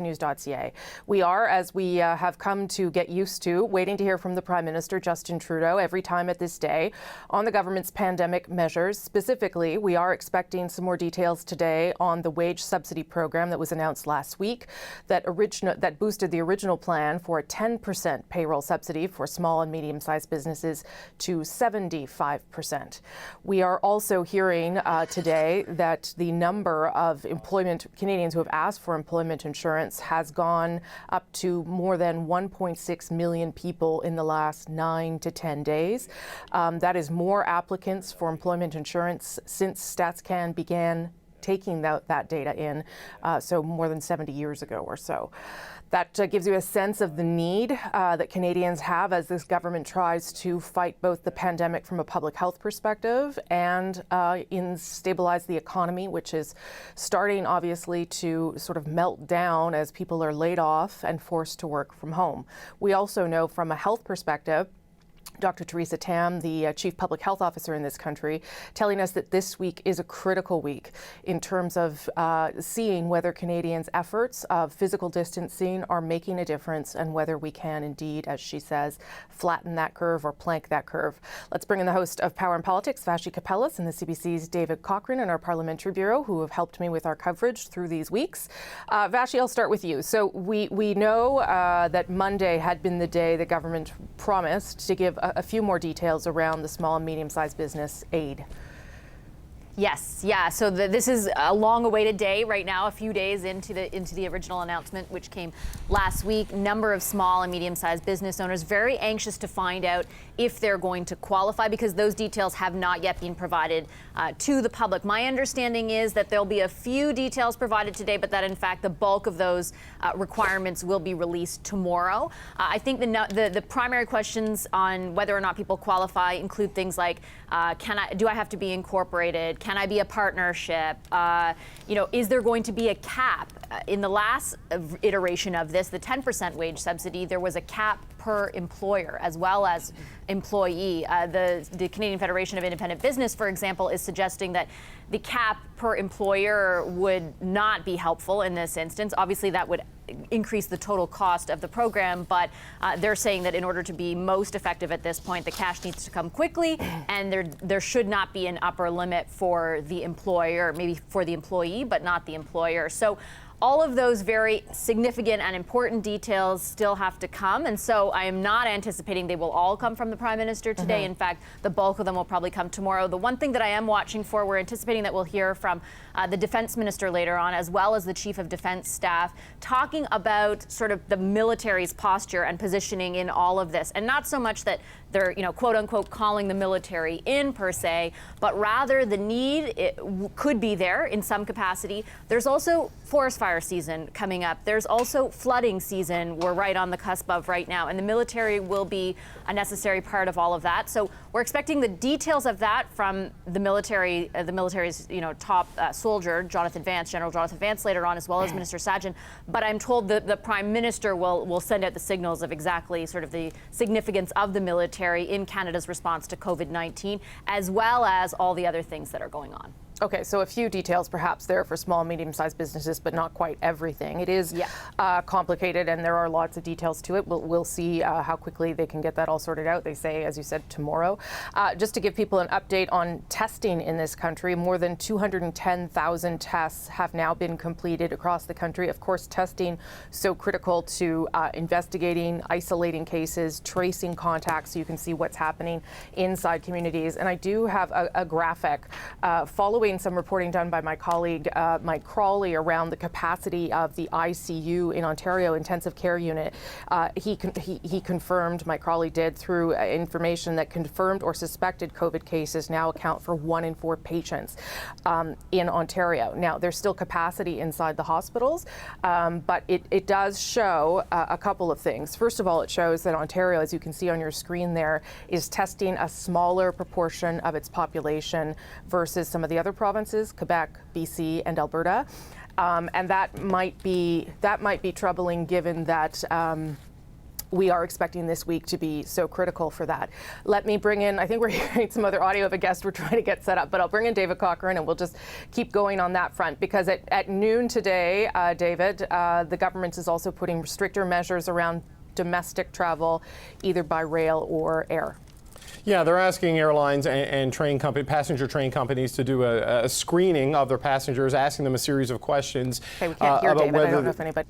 News.ca. We are, as we have come to get used to, waiting to hear from the Prime Minister Justin Trudeau every time at this day on the government's pandemic measures. Specifically, we are expecting some more details today on the wage subsidy program that was announced last week that boosted the original plan for a 10% payroll subsidy for small and medium-sized businesses to 75%. We are also hearing today that the number of Canadians who have asked for employment insurance has gone up to more than 1.6 million people in the last 9 to 10 days. That is more applicants for employment insurance since StatsCan began taking that data in, so more than 70 years ago or so. That gives you a sense of the need that Canadians have as this government tries to fight both the pandemic from a public health perspective and stabilize the economy, which is starting obviously to sort of melt down as people are laid off and forced to work from home. We also know from a health perspective, Dr. Theresa Tam, the Chief Public Health Officer in this country, telling us that this week is a critical week in terms of seeing whether Canadians' efforts of physical distancing are making a difference and whether we can indeed, as she says, flatten that curve or plank that curve. Let's bring in the host of Power and Politics, Vashi Kapellas, and the CBC's David Cochrane in our Parliamentary Bureau, who have helped me with our coverage through these weeks. Vashi, I'll start with you. So we know that Monday had been the day the government promised to give a few more details around the small and medium-sized business aid. Yes, yeah. So this is a long-awaited day right now, a few days into the original announcement, which came last week. Number of small and medium-sized business owners very anxious to find out if they're going to qualify because those details have not yet been provided to the public. My understanding is that there'll be a few details provided today, but that in fact the bulk of those requirements will be released tomorrow. I think the primary questions on whether or not people qualify include things like, do I have to be incorporated? Can I be a partnership? Is there going to be a cap? In the last iteration of this, the 10% wage subsidy, there was a cap per employer as well as employee. The Canadian Federation of Independent Business, for example, is suggesting that the cap per employer would not be helpful in this instance. Obviously, that would increase the total cost of the program, but they're saying that in order to be most effective at this point, the cash needs to come quickly, and there should not be an upper limit for the employer, maybe for the employee, but not the employer. So all of those very significant and important details still have to come, and so I am not anticipating they will all come from the Prime Minister today. In fact, the bulk of them will probably come tomorrow. The one thing that I am watching for, we're anticipating that we'll hear from the Defence Minister later on, as well as the Chief of Defence Staff, talking about sort of the military's posture and positioning in all of this, and not so much that they're, quote unquote, calling the military in per se, but rather the need could be there in some capacity. There's also forest fire season coming up. There's also flooding season we're right on the cusp of right now, and the military will be a necessary part of all of that. So we're expecting the details of that from the military's top soldier, General Jonathan Vance later on, as well as Minister Sajjan. But I'm told that the Prime Minister will send out the signals of exactly sort of the significance of the military in Canada's response to COVID-19, as well as all the other things that are going on. Okay, so a few details perhaps there for small and medium-sized businesses, but not quite everything. It is complicated, and there are lots of details to it. We'll see how quickly they can get that all sorted out. They say, as you said, tomorrow. Just to give people an update on testing in this country, more than 210,000 tests have now been completed across the country. Of course, testing so critical to investigating, isolating cases, tracing contacts, so you can see what's happening inside communities. And I do have a graphic following some reporting done by my colleague Mike Crawley around the capacity of the ICU in Ontario intensive care unit. He confirmed, Mike Crawley did, through information that confirmed or suspected COVID cases now account for 1 in 4 patients in Ontario. Now, there's still capacity inside the hospitals, but it does show a couple of things. First of all, it shows that Ontario, as you can see on your screen there, is testing a smaller proportion of its population versus some of the other provinces, Quebec, BC, and Alberta. And that might be troubling given that we are expecting this week to be so critical for that. Let me bring in, I think we're hearing some other audio of a guest we're trying to get set up, but I'll bring in David Cochrane and we'll just keep going on that front, because at noon today, David, the government is also putting stricter measures around domestic travel, either by rail or air. Yeah, they're asking airlines and passenger train companies to do a screening of their passengers, asking them a series of questions. Okay, we can't hear David. I don't know if anybody...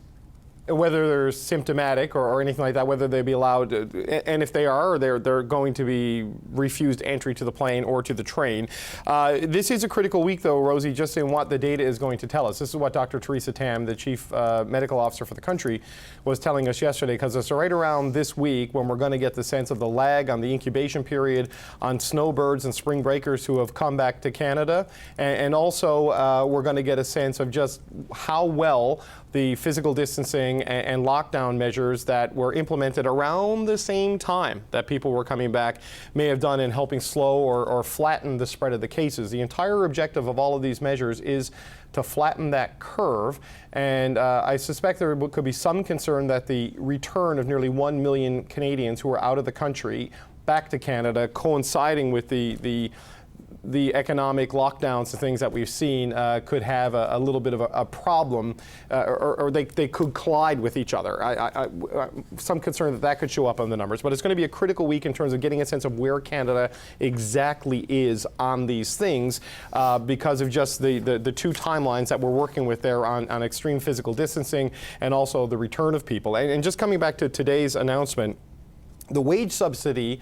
Whether they're symptomatic or anything like that, whether they be allowed, and if they are, they're going to be refused entry to the plane or to the train. This is a critical week, though, Rosie, just in what the data is going to tell us. This is what Dr. Theresa Tam, the Chief Medical Officer for the country, was telling us yesterday, because it's right around this week when we're going to get the sense of the lag on the incubation period on snowbirds and spring breakers who have come back to Canada. And also, we're going to get a sense of just how well the physical distancing and lockdown measures that were implemented around the same time that people were coming back may have done in helping slow or flatten the spread of the cases. The entire objective of all of these measures is to flatten that curve, and I suspect there could be some concern that the return of nearly 1 million Canadians who are out of the country back to Canada, coinciding with the economic lockdowns and things that we've seen, could have a little bit of a problem, or they could collide with each other. Some concern that could show up on the numbers, but it's going to be a critical week in terms of getting a sense of where Canada exactly is on these things, because of just the two timelines that we're working with there on extreme physical distancing and also the return of people. And just coming back to today's announcement, the wage subsidy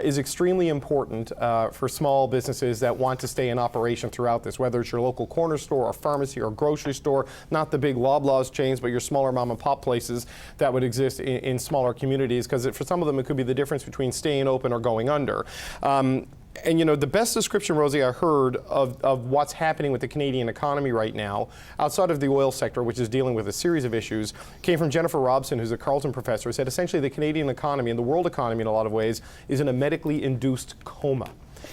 is extremely important for small businesses that want to stay in operation throughout this, whether it's your local corner store or pharmacy or grocery store, not the big Loblaws chains, but your smaller mom and pop places that would exist in smaller communities, because for some of them it could be the difference between staying open or going under. And you know, the best description, Rosie, I heard of what's happening with the Canadian economy right now, outside of the oil sector, which is dealing with a series of issues, came from Jennifer Robson, who's a Carleton professor, who said essentially the Canadian economy and the world economy in a lot of ways is in a medically induced coma.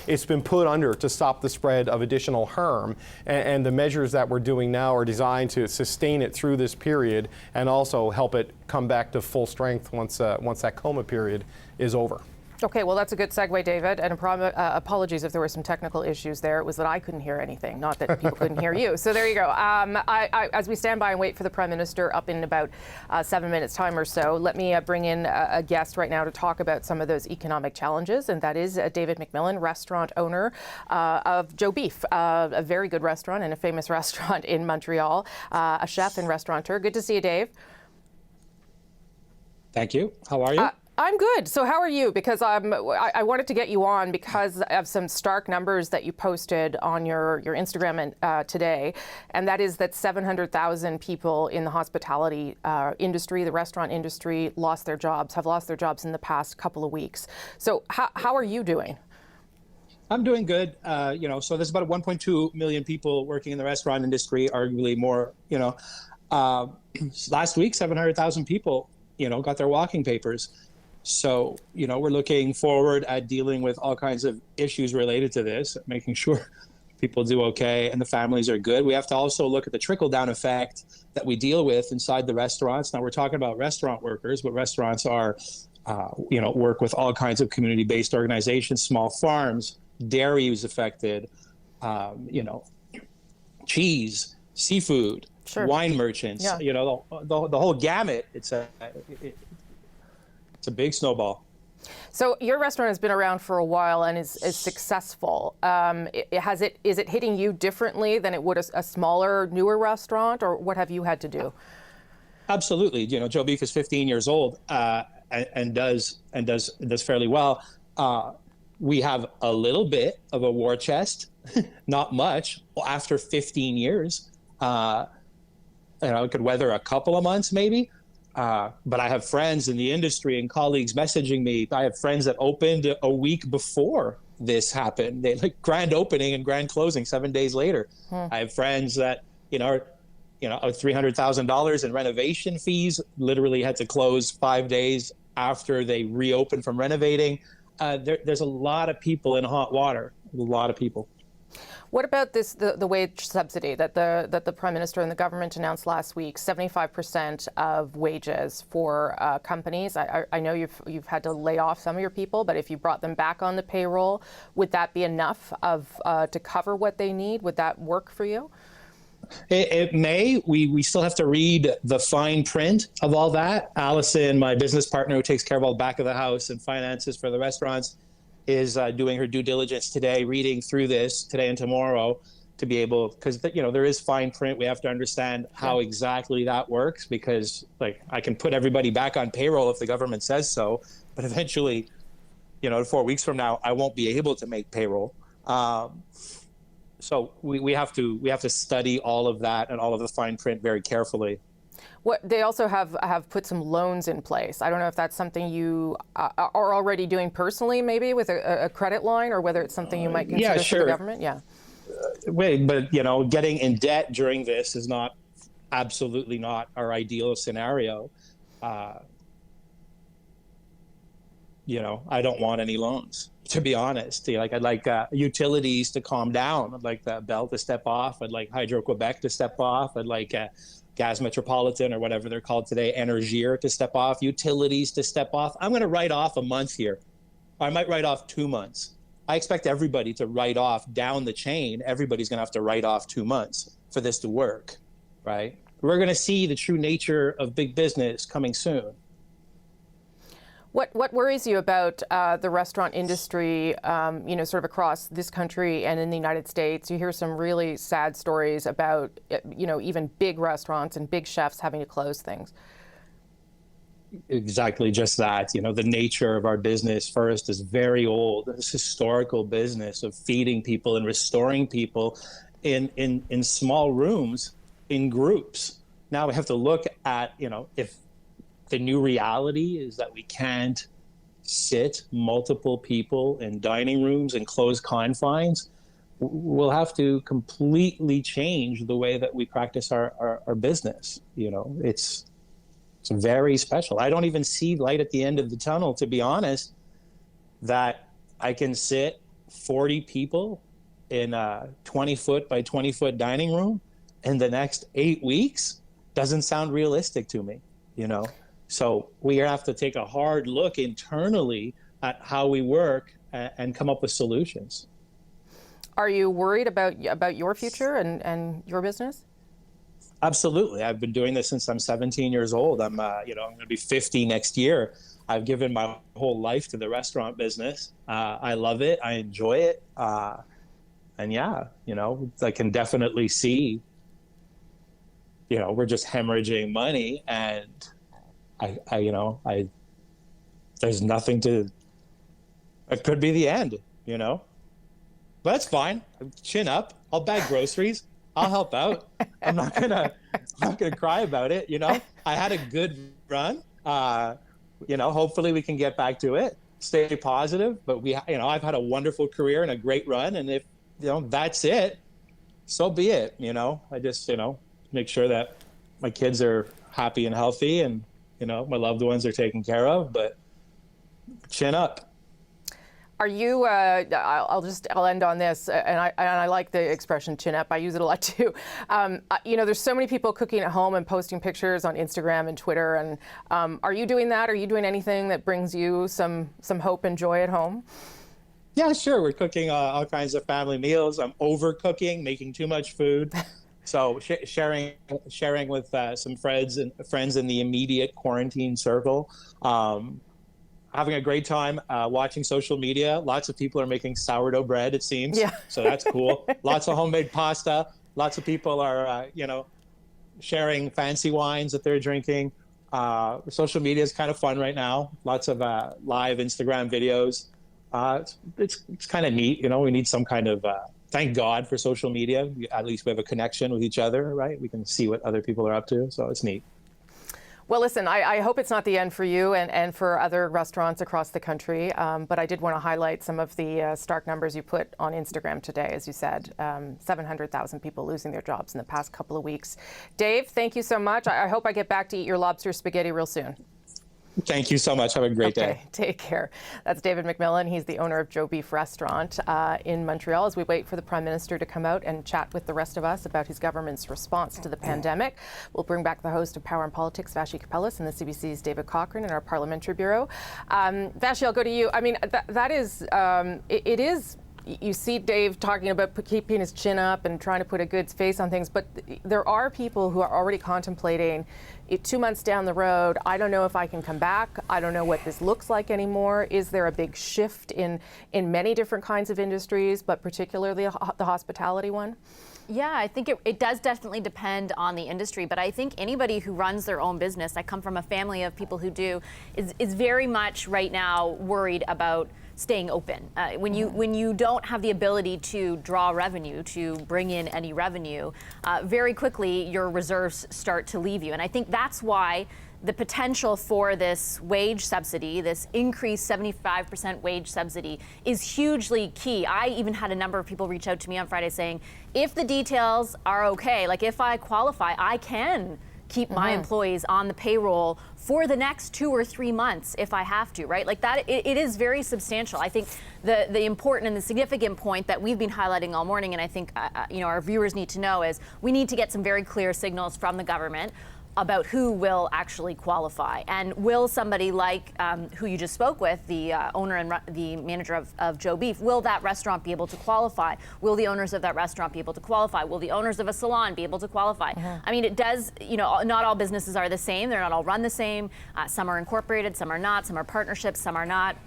It's been put under to stop the spread of additional harm, and the measures that we're doing now are designed to sustain it through this period and also help it come back to full strength once that coma period is over. Okay, well, that's a good segue, David, and apologies if there were some technical issues there. It was that I couldn't hear anything, not that people couldn't hear you. So there you go. As we stand by and wait for the Prime Minister up in about 7 minutes' time or so, let me bring in a guest right now to talk about some of those economic challenges, and that is David McMillan, restaurant owner of Joe Beef, a very good restaurant and a famous restaurant in Montreal, a chef and restaurateur. Good to see you, Dave. Thank you. How are you? I'm good. So how are you? Because I wanted to get you on because of some stark numbers that you posted on your Instagram today, and that is that 700,000 people in the hospitality industry, the restaurant industry, have lost their jobs in the past couple of weeks. So how are you doing? I'm doing good. So there's about 1.2 million people working in the restaurant industry, arguably more. Last week, 700,000 people, got their walking papers. So, we're looking forward at dealing with all kinds of issues related to this, making sure people do okay and the families are good. We have to also look at the trickle-down effect that we deal with inside the restaurants. Now, we're talking about restaurant workers, but restaurants are, work with all kinds of community-based organizations, small farms, dairy is affected, cheese, seafood, sure, wine merchants, yeah. The whole gamut. It's a big snowball. So your restaurant has been around for a while and is successful. Is it hitting you differently than it would a smaller, newer restaurant, or what have you had to do? Absolutely. Joe Beef is 15 years old and does fairly well. We have a little bit of a war chest, not much. After 15 years, it could weather a couple of months maybe. But I have friends in the industry and colleagues messaging me. I have friends that opened a week before this happened. They grand opening and grand closing 7 days later. I have friends that, $300,000 in renovation fees, literally had to close 5 days after they reopened from renovating. There's a lot of people in hot water, a lot of people. What about the wage subsidy that the Prime Minister and the government announced last week? 75% of wages for companies. I know you've had to lay off some of your people, but if you brought them back on the payroll, would that be enough to cover what they need? Would that work for you? It may. We still have to read the fine print of all that. Allison, my business partner who takes care of all the back of the house and finances for the restaurants, is doing her due diligence today, reading through this today and tomorrow to be able, because there is fine print. We have to understand how exactly that works, because I can put everybody back on payroll if the government says so, but eventually, 4 weeks from now, I won't be able to make payroll. So we have to study all of that and all of the fine print very carefully. They also have put some loans in place. I don't know if that's something you are already doing personally, maybe with a credit line, or whether it's something you might consider for the government. Yeah. But getting in debt during this is absolutely not our ideal scenario. I don't want any loans, to be honest. I'd like utilities to calm down. I'd like the Bell to step off. I'd like Hydro-Quebec to step off. I'd like Gas Metropolitan, or whatever they're called today, Énergir, to step off, utilities to step off. I'm going to write off a month here. I might write off 2 months. I expect everybody to write off down the chain. Everybody's going to have to write off 2 months for this to work, right? We're going to see the true nature of big business coming soon. What worries you about the restaurant industry, sort of across this country and in the United States? You hear some really sad stories about, even big restaurants and big chefs having to close things. Exactly, just that. The nature of our business first is very old. This historical business of feeding people and restoring people in small rooms, in groups. Now we have to look at, if the new reality is that we can't sit multiple people in dining rooms and closed confines, we'll have to completely change the way that we practice our business. It's very special. I don't even see light at the end of the tunnel, to be honest, that I can sit 40 people in a 20-foot by 20-foot dining room in the next 8 weeks. Doesn't sound realistic to me, So we have to take a hard look internally at how we work and come up with solutions. Are you worried about your future and your business? Absolutely. I've been doing this since I'm 17 years old. I'm going to be 50 next year. I've given my whole life to the restaurant business. I love it. I enjoy it. And yeah, I can definitely see, we're just hemorrhaging money, and there's nothing it could be the end, but that's fine. Chin up. I'll bag groceries. I'll help out. I'm not gonna cry about it. I had a good run. Hopefully we can get back to it. Stay positive. But I've had a wonderful career and a great run. And if that's it, so be it. I just make sure that my kids are happy and healthy, and my loved ones are taken care of. But chin up. Are you? I'll end on this, and I like the expression "chin up." I use it a lot too. There's so many people cooking at home and posting pictures on Instagram and Twitter. And are you doing that? Are you doing anything that brings you some hope and joy at home? Yeah, sure. We're cooking all kinds of family meals. I'm overcooking, making too much food. So sharing with some friends in the immediate quarantine circle. Having a great time watching social media. Lots of people are making sourdough bread, it seems. Yeah. So that's cool. Lots of homemade pasta. Lots of people are, sharing fancy wines that they're drinking. Social media is kind of fun right now. Lots of live Instagram videos. It's kind of neat. We need some kind of, thank God for social media. At least we have a connection with each other, right? We can see what other people are up to. So it's neat. Well, listen, I hope it's not the end for you and for other restaurants across the country, but I did want to highlight some of the stark numbers you put on Instagram today. As you said, 700,000 people losing their jobs in the past couple of weeks. Dave, thank you so much. I hope I get back to eat your lobster spaghetti real soon. Thank you so much. Have a great day. Take care. That's David McMillan. He's the owner of Joe Beef Restaurant in Montreal. As we wait for the Prime Minister to come out and chat with the rest of us about his government's response to the pandemic, we'll bring back the host of Power and Politics, Vashi Kapelis, and the CBC's David Cochrane in our Parliamentary Bureau. Vashi, I'll go to you. I mean, that is, it is. You see Dave talking about keeping his chin up and trying to put a good face on things, but there are people who are already contemplating 2 months down the road, I don't know if I can come back. I don't know what this looks like anymore. Is there a big shift in many different kinds of industries, but particularly the hospitality one? Yeah, I think it does definitely depend on the industry, but I think anybody who runs their own business, I come from a family of people who do, is very much right now worried about staying open. When you don't have the ability to draw revenue, to bring in any revenue, very quickly your reserves start to leave you. And I think that's why the potential for this wage subsidy, this increased 75% wage subsidy, is hugely key. I even had a number of people reach out to me on Friday saying, if the details are okay, like if I qualify, I can keep my employees on the payroll for the next 2 or 3 months if I have to, right? Like that, it is very substantial. I think the important and the significant point that we've been highlighting all morning, and I think our viewers need to know, is we need to get some very clear signals from the government about who will actually qualify. And will somebody like who you just spoke with, the owner and the manager of Joe Beef, will that restaurant be able to qualify? Will the owners of that restaurant be able to qualify? Will the owners of a salon be able to qualify? I mean, it does, not all businesses are the same. They're not all run the same. Some are incorporated, some are not, some are partnerships, some are not.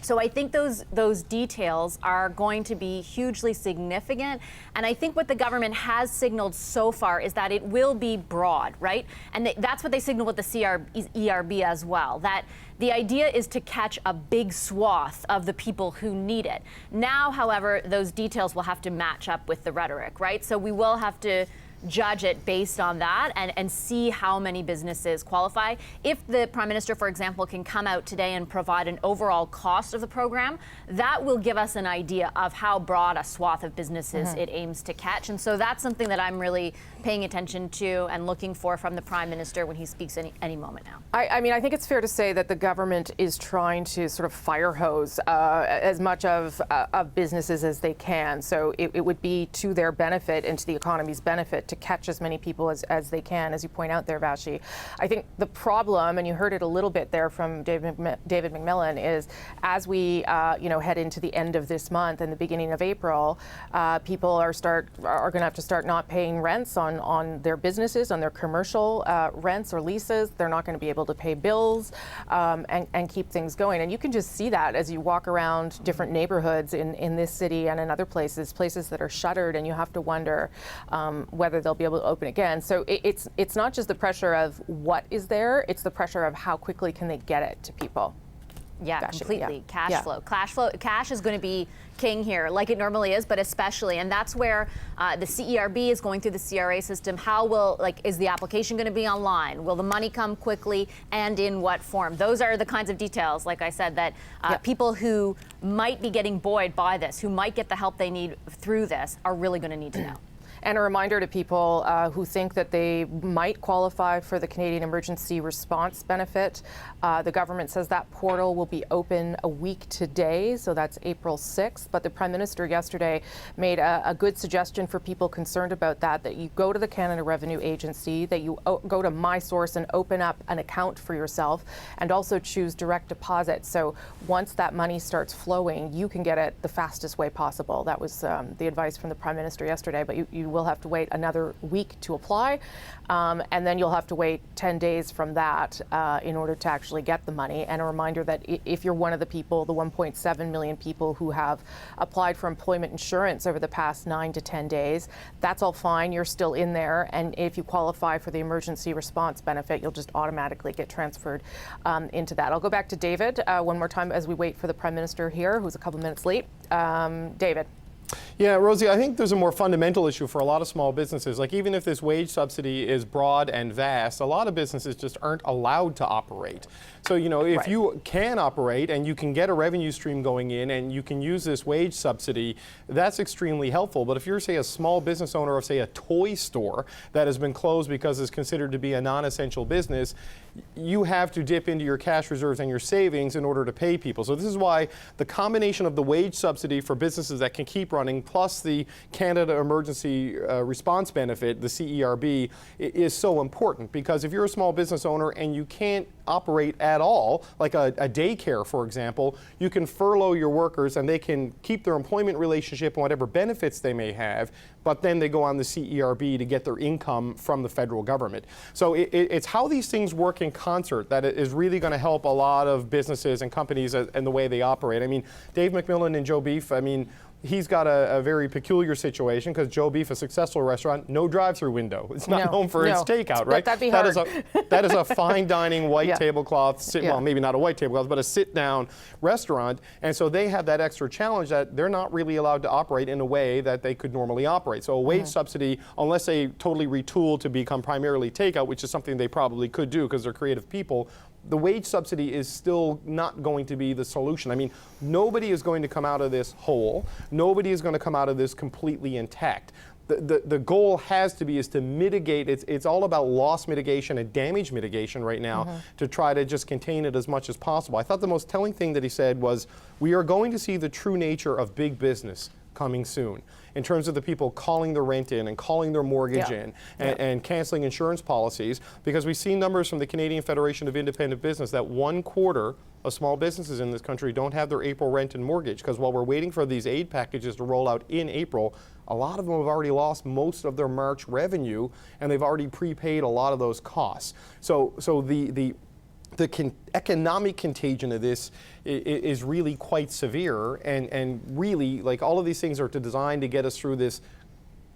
So I think those details are going to be hugely significant. And I think what the government has signaled so far is that it will be broad, right? And that's what they signaled with the ERB as well, that the idea is to catch a big swath of the people who need it. Now, however, those details will have to match up with the rhetoric, right? So we will have to judge it based on that and see how many businesses qualify. If the Prime Minister, for example, can come out today and provide an overall cost of the program, that will give us an idea of how broad a swath of businesses it aims to catch. And so that's something that I'm really paying attention to and looking for from the Prime Minister when he speaks any moment now. I mean, I think it's fair to say that the government is trying to sort of fire hose as much of businesses as they can. So it would be to their benefit and to the economy's benefit to catch as many people as they can, as you point out there, Vashi. I think the problem, and you heard it a little bit there from David McMillan, is as we head into the end of this month and the beginning of April, people are going to have to start not paying rents on their businesses, on their commercial rents or leases. They're not going to be able to pay bills and keep things going. And you can just see that as you walk around different neighborhoods in this city and in other places that are shuttered, and you have to wonder whether they'll be able to open again. So it's not just the pressure of what is there, it's the pressure of how quickly can they get it to people. Yeah, Vashi, completely. Cash flow. Cash is going to be king here, like it normally is, but especially, and that's where the CERB is going through the CRA system. Is the application going to be online? Will the money come quickly, and in what form? Those are the kinds of details, like I said, that people who might be getting buoyed by this, who might get the help they need through this, are really going to need to know. And a reminder to people who think that they might qualify for the Canadian Emergency Response Benefit. The government says that portal will be open a week today, so that's April 6th. But the Prime Minister yesterday made a good suggestion for people concerned about that you go to the Canada Revenue Agency, that you go to MySource and open up an account for yourself, and also choose direct deposit. So once that money starts flowing, you can get it the fastest way possible. That was the advice from the Prime Minister yesterday, but you will have to wait another week to apply, and then you'll have to wait 10 days from that in order to actually get the money. And a reminder that if you're one of the people, the 1.7 million people who have applied for employment insurance over the past 9 to 10 days, that's all fine. You're still in there. And if you qualify for the emergency response benefit, you'll just automatically get transferred into that. I'll go back to David one more time as we wait for the Prime Minister here, who's a couple minutes late. David. Yeah, Rosie, I think there's a more fundamental issue for a lot of small businesses. Like, even if this wage subsidy is broad and vast, a lot of businesses just aren't allowed to operate. So, if you can operate and you can get a revenue stream going in and you can use this wage subsidy, that's extremely helpful. But if you're, say, a small business owner of, say, a toy store that has been closed because it's considered to be a non-essential business, you have to dip into your cash reserves and your savings in order to pay people. So this is why the combination of the wage subsidy for businesses that can keep running plus the Canada Emergency Response Benefit, the CERB, is so important, because if you're a small business owner and you can't operate at all, like a daycare, for example, you can furlough your workers and they can keep their employment relationship and whatever benefits they may have, but then they go on the CERB to get their income from the federal government. So it's how these things work in concert that is really going to help a lot of businesses and companies and the way they operate. I mean, Dave McMillan and Joe Beef, I mean, he's got a very peculiar situation because Joe Beef, a successful restaurant, no drive-through window. It's not known for its takeout, right? That'd be hard. That is a fine dining white tablecloth, well, maybe not a white tablecloth, but a sit-down restaurant. And so they have that extra challenge that they're not really allowed to operate in a way that they could normally operate. So a wage subsidy, unless they totally retool to become primarily takeout, which is something they probably could do because they're creative people, the wage subsidy is still not going to be the solution. I mean, nobody is going to come out of this whole. Nobody is going to come out of this completely intact. The goal has to be is to mitigate. It's all about loss mitigation and damage mitigation right now to try to just contain it as much as possible. I thought the most telling thing that he said was, we are going to see the true nature of big business coming soon, in terms of the people calling their rent in and calling their mortgage in and canceling insurance policies, because we've seen numbers from the Canadian Federation of Independent Business that 1/4 of small businesses in this country don't have their April rent and mortgage, because while we're waiting for these aid packages to roll out in April, a lot of them have already lost most of their March revenue and they've already prepaid a lot of those costs. So the economic contagion of this is really quite severe, and really, like, all of these things are designed to get us through this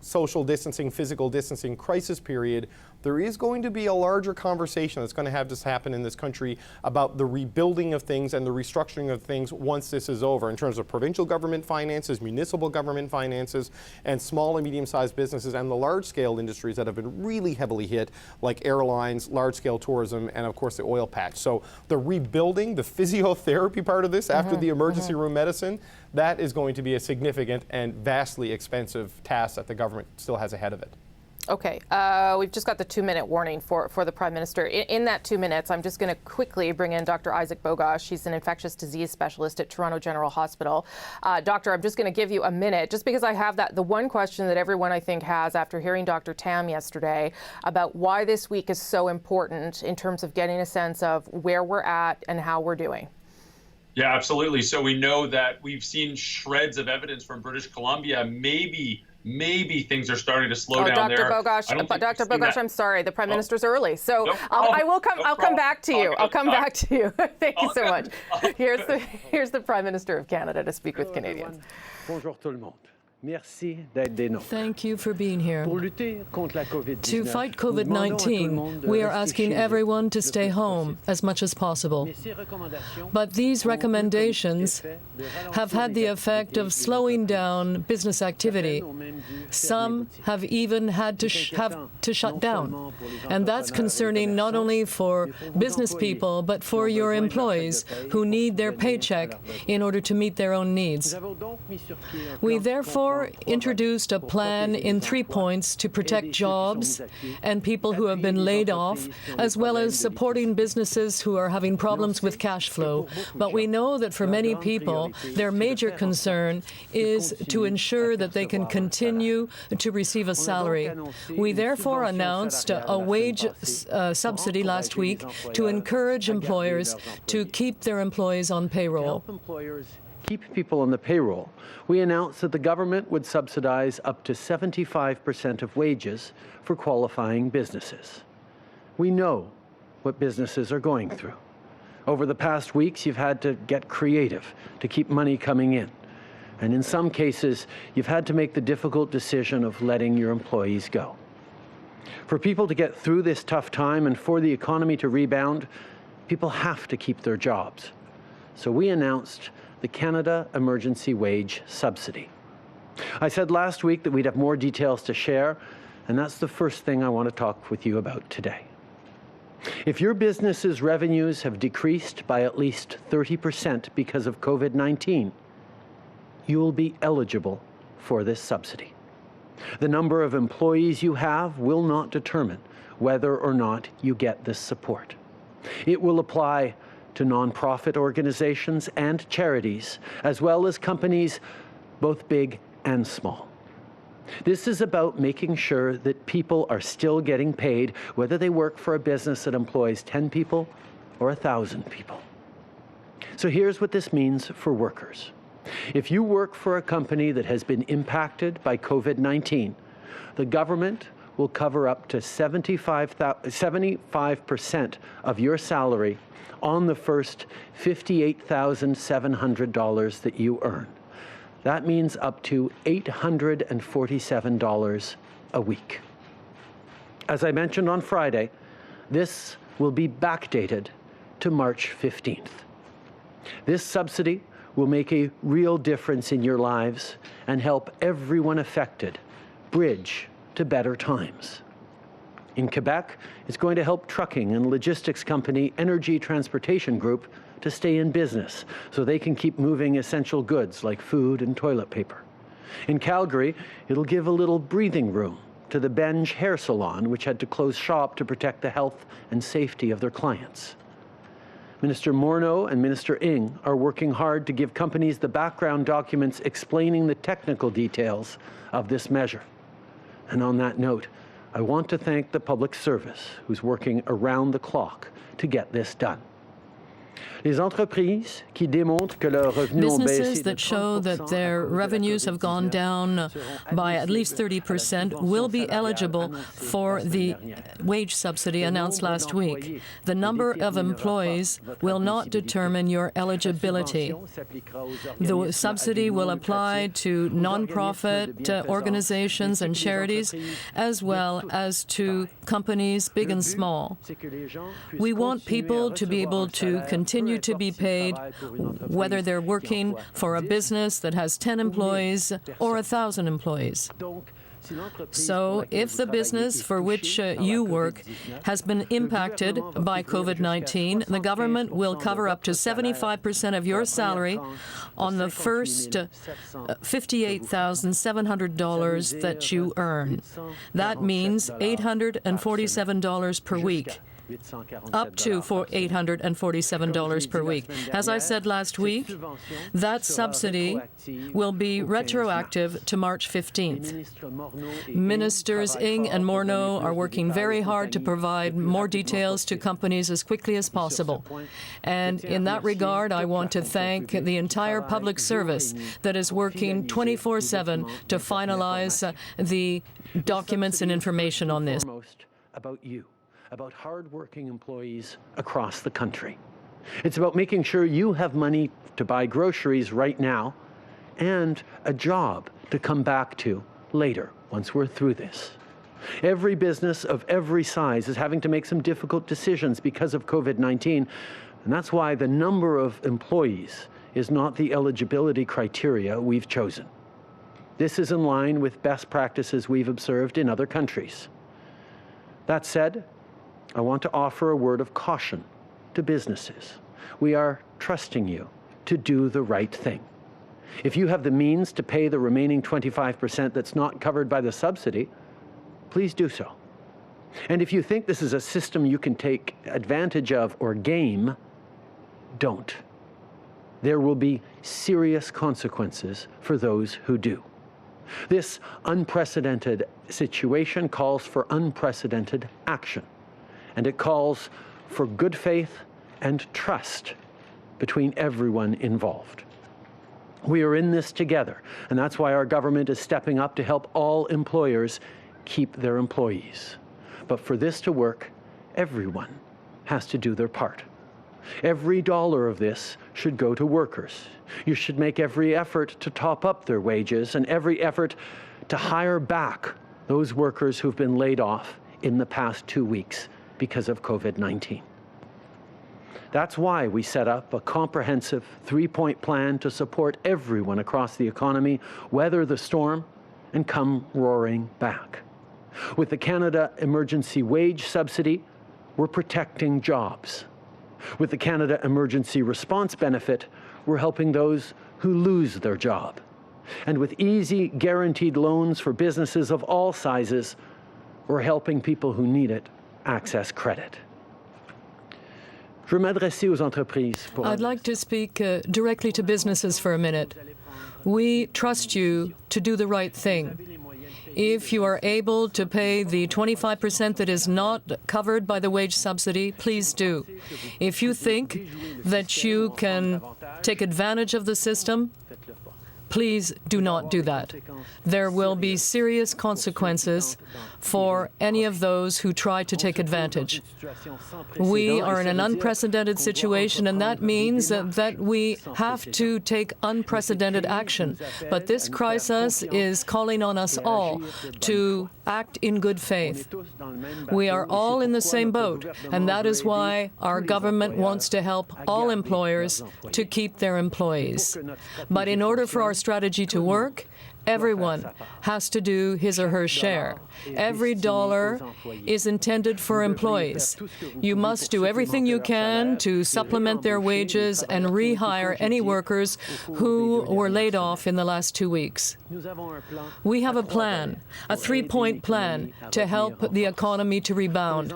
social distancing, physical distancing crisis period. There is going to be a larger conversation that's going to have this happen in this country about the rebuilding of things and the restructuring of things once this is over, in terms of provincial government finances, municipal government finances, and small and medium-sized businesses and the large-scale industries that have been really heavily hit, like airlines, large-scale tourism, and of course the oil patch. So the rebuilding, the physiotherapy part of this after the emergency room medicine, that is going to be a significant and vastly expensive task that the government still has ahead of it. Okay, we've just got the 2-minute warning for the Prime Minister. In that 2 minutes, I'm just going to quickly bring in Dr. Isaac Bogosh. He's an infectious disease specialist at Toronto General Hospital. Doctor, I'm just going to give you a minute, just because I have the one question that everyone, I think, has after hearing Dr. Tam yesterday about why this week is so important in terms of getting a sense of where we're at and how we're doing. Yeah, absolutely. So we know that we've seen shreds of evidence from British Columbia. Maybe things are starting to slow down Dr. there. Dr. Bogosh, I'm sorry, the Prime Minister's early, so I'll come back to you. I'll come back to you. Thank you so much. Here's the Prime Minister of Canada to speak with Canadians. Bonjour tout le monde. Merci d'être des nôtres. Thank you for being here. To fight COVID-19, COVID-19, we are asking everyone to stay home as much as possible. But these recommendations have had the effect of slowing down business activity. Some have even had to shut down. And that's concerning not only for business people, but for your employees who need their paycheck in order to meet their own needs. We therefore introduced a plan in 3 points to protect jobs and people who have been laid off, as well as supporting businesses who are having problems with cash flow. But we know that for many people, their major concern is to ensure that they can continue to receive a salary. We therefore announced a wage subsidy last week to encourage employers to keep their employees on payroll. Keep people on the payroll. We announced that the government would subsidize up to 75% of wages for qualifying businesses. We know what businesses are going through. Over the past weeks, you've had to get creative to keep money coming in. And in some cases, you've had to make the difficult decision of letting your employees go. For people to get through this tough time and for the economy to rebound, people have to keep their jobs. So we announced the Canada Emergency Wage Subsidy. I said last week that we'd have more details to share, and that's the first thing I want to talk with you about today. If your business's revenues have decreased by at least 30% because of COVID-19, you will be eligible for this subsidy. The number of employees you have will not determine whether or not you get this support. It will apply to nonprofit organizations and charities, as well as companies both big and small. This is about making sure that people are still getting paid, whether they work for a business that employs 10 people or 1,000 people. So here's what this means for workers. If you work for a company that has been impacted by COVID-19, the government will cover up to 75% of your salary on the first $58,700 that you earn. That means up to $847 a week. As I mentioned on Friday, this will be backdated to March 15th. This subsidy will make a real difference in your lives and help everyone affected bridge to better times. In Quebec, it's going to help trucking and logistics company Energy Transportation Group to stay in business so they can keep moving essential goods like food and toilet paper. In Calgary, it'll give a little breathing room to the Benge Hair Salon, which had to close shop to protect the health and safety of their clients. Minister Morneau and Minister Ng are working hard to give companies the background documents explaining the technical details of this measure. And on that note, I want to thank the public service who's working around the clock to get this done. Businesses that show that their revenues have gone down by at least 30% will be eligible for the wage subsidy announced last week. The number of employees will not determine your eligibility. The subsidy will apply to nonprofit organizations and charities, as well as to companies big and small. We want people to be able to continue to be paid, whether they're working for a business that has 10 employees or 1,000 employees. So if the business for which you work has been impacted by COVID-19, the government will cover up to 75% of your salary on the first $58,700 that you earn. That means $847 per week. Up to $847 per week. As I said last week, that subsidy will be retroactive to March 15th. Ministers Ng and Morneau are working very hard to provide more details to companies as quickly as possible. And in that regard, I want to thank the entire public service that is working 24/7 to finalize the documents and information on this. About hard-working employees across the country. It's about making sure you have money to buy groceries right now and a job to come back to later once we're through this. Every business of every size is having to make some difficult decisions because of COVID-19, and that's why the number of employees is not the eligibility criteria we've chosen. This is in line with best practices we've observed in other countries. That said, I want to offer a word of caution to businesses. We are trusting you to do the right thing. If you have the means to pay the remaining 25% that's not covered by the subsidy, please do so. And if you think this is a system you can take advantage of or game, don't. There will be serious consequences for those who do. This unprecedented situation calls for unprecedented action. And it calls for good faith and trust between everyone involved. We are in this together, and that's why our government is stepping up to help all employers keep their employees. But for this to work, everyone has to do their part. Every dollar of this should go to workers. You should make every effort to top up their wages and every effort to hire back those workers who've been laid off in the past 2 weeks because of COVID-19. That's why we set up a comprehensive 3-point plan to support everyone across the economy, weather the storm, and come roaring back. With the Canada Emergency Wage Subsidy, we're protecting jobs. With the Canada Emergency Response Benefit, we're helping those who lose their job. And with easy, guaranteed loans for businesses of all sizes, we're helping people who need it access credit. Je veux m'adresser aux entreprises pour I'd like to speak directly to businesses for a minute. We trust you to do the right thing. If you are able to pay the 25% that is not covered by the wage subsidy, please do. If you think that you can take advantage of the system, please do not do that. There will be serious consequences for any of those who try to take advantage. We are in an unprecedented situation, and that means that we have to take unprecedented action. But this crisis is calling on us all to act in good faith. We are all in the same boat, and that is why our government wants to help all employers to keep their employees. But in order for our strategy to work, everyone has to do his or her share. Every dollar is intended for employees. You must do everything you can to supplement their wages and rehire any workers who were laid off in the last 2 weeks. We have a plan, a 3-point plan to help the economy to rebound.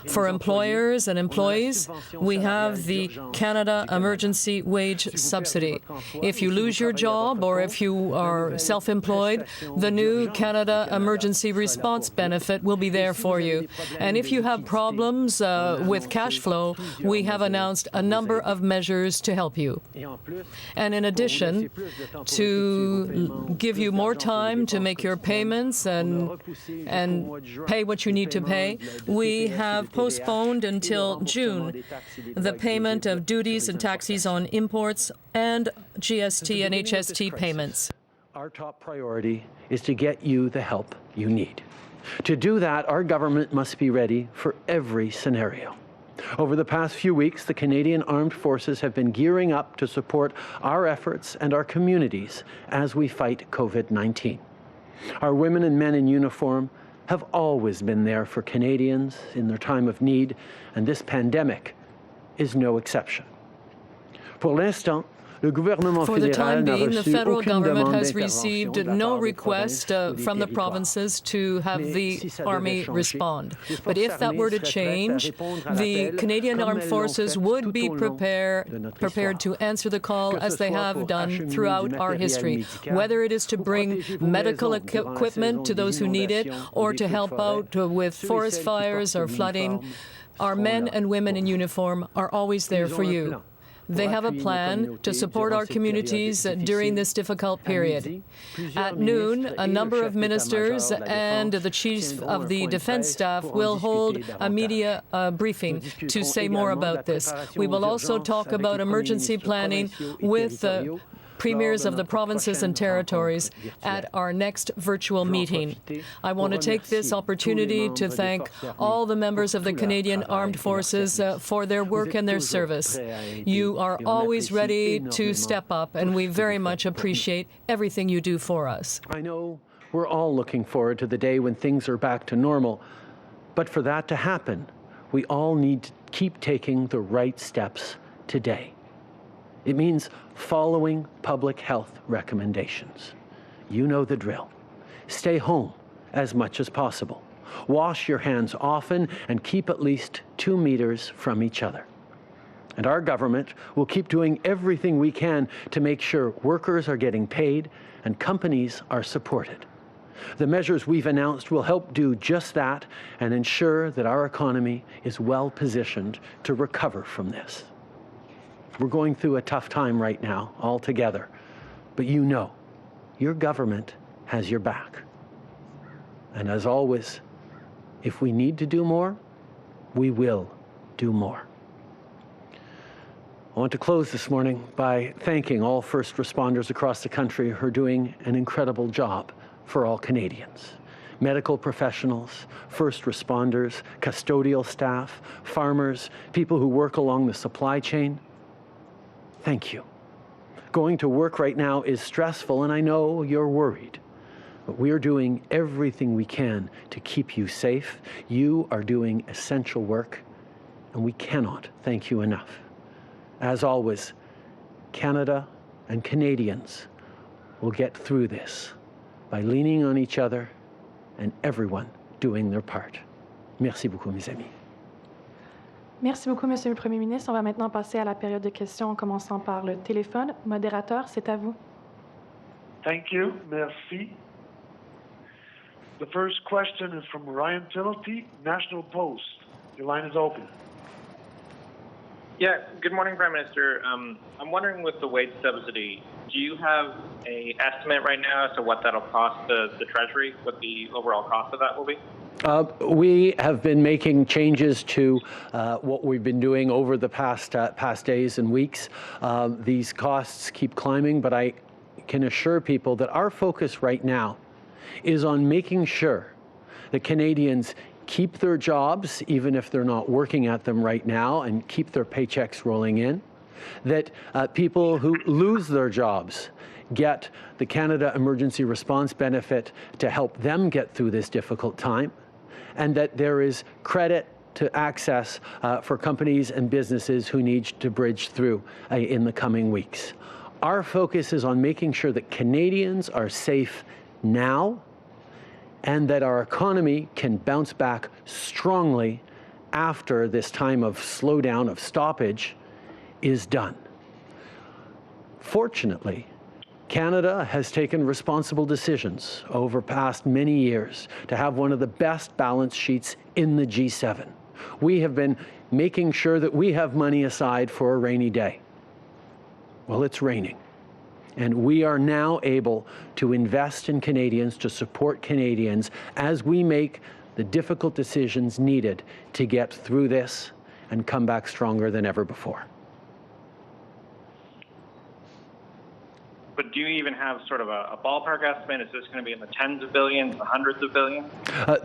For employers and employees, we have the Canada Emergency Wage Subsidy. If you lose your job or if you are self-employed, the new Canada Emergency Response Benefit will be there for you. And if you have problems with cash flow, we have announced a number of measures to help you. And in addition, to give you more time to make your payments and pay what you need to pay, we have postponed until June the payment of duties and taxes on imports and GST and HST payments. Our top priority is to get you the help you need. To do that, our government must be ready for every scenario. Over the past few weeks, the Canadian Armed Forces have been gearing up to support our efforts and our communities as we fight COVID-19. Our women and men in uniform have always been there for Canadians in their time of need, and this pandemic is no exception. Pour l'instant, For the time being, the federal government has received no request from the provinces to have the Army respond. But if that were to change, the Canadian Armed Forces would be prepared to answer the call as they have done throughout our history, whether it is to bring medical equipment to those who need it or to help out with forest fires or flooding. Our men and women in uniform are always there for you. They have a plan to support our communities during this difficult period. At noon, a number of ministers and the chief of the defense staff will hold a media briefing to say more about this. We will also talk about emergency planning with premiers of the provinces and territories at our next virtual meeting. I want to take this opportunity to thank all the members of the Canadian Armed Forces for their work and their service. You are always ready to step up, and we very much appreciate everything you do for us. I know we're all looking forward to the day when things are back to normal, but for that to happen, we all need to keep taking the right steps today. It means following public health recommendations. You know the drill. Stay home as much as possible. Wash your hands often and keep at least 2 meters from each other. And our government will keep doing everything we can to make sure workers are getting paid and companies are supported. The measures we've announced will help do just that and ensure that our economy is well positioned to recover from this. We're going through a tough time right now, all together. But you know, your government has your back. And as always, if we need to do more, we will do more. I want to close this morning by thanking all first responders across the country who are doing an incredible job for all Canadians. Medical professionals, first responders, custodial staff, farmers, people who work along the supply chain. Thank you. Going to work right now is stressful, and I know you're worried. But we are doing everything we can to keep you safe. You are doing essential work, and we cannot thank you enough. As always, Canada and Canadians will get through this by leaning on each other and everyone doing their part. Merci beaucoup, mes amis. Merci beaucoup, Monsieur le Premier ministre. On va maintenant passer à la période de questions en commençant par le téléphone. Modérateur, c'est à vous. Thank you. Merci. The first question is from Ryan Tillety, National Post. Your line is open. Yeah, good morning, Prime Minister. I'm wondering with the wage subsidy, do you have an estimate right now as to what that'll cost the Treasury, what the overall cost of that will be? We have been making changes to what we've been doing over the past days and weeks. These costs keep climbing, but I can assure people that our focus right now is on making sure that Canadians keep their jobs, even if they're not working at them right now, and keep their paychecks rolling in, that people who lose their jobs get the Canada Emergency Response Benefit to help them get through this difficult time, and that there is credit to access for companies and businesses who need to bridge through in the coming weeks. Our focus is on making sure that Canadians are safe now and that our economy can bounce back strongly after this time of slowdown, of stoppage, is done. Fortunately, Canada has taken responsible decisions over past many years to have one of the best balance sheets in the G7. We have been making sure that we have money aside for a rainy day. Well, it's raining. And we are now able to invest in Canadians, to support Canadians as we make the difficult decisions needed to get through this and come back stronger than ever before. But do you even have sort of a ballpark estimate? Is this going to be in the tens of billions, the hundreds of billions?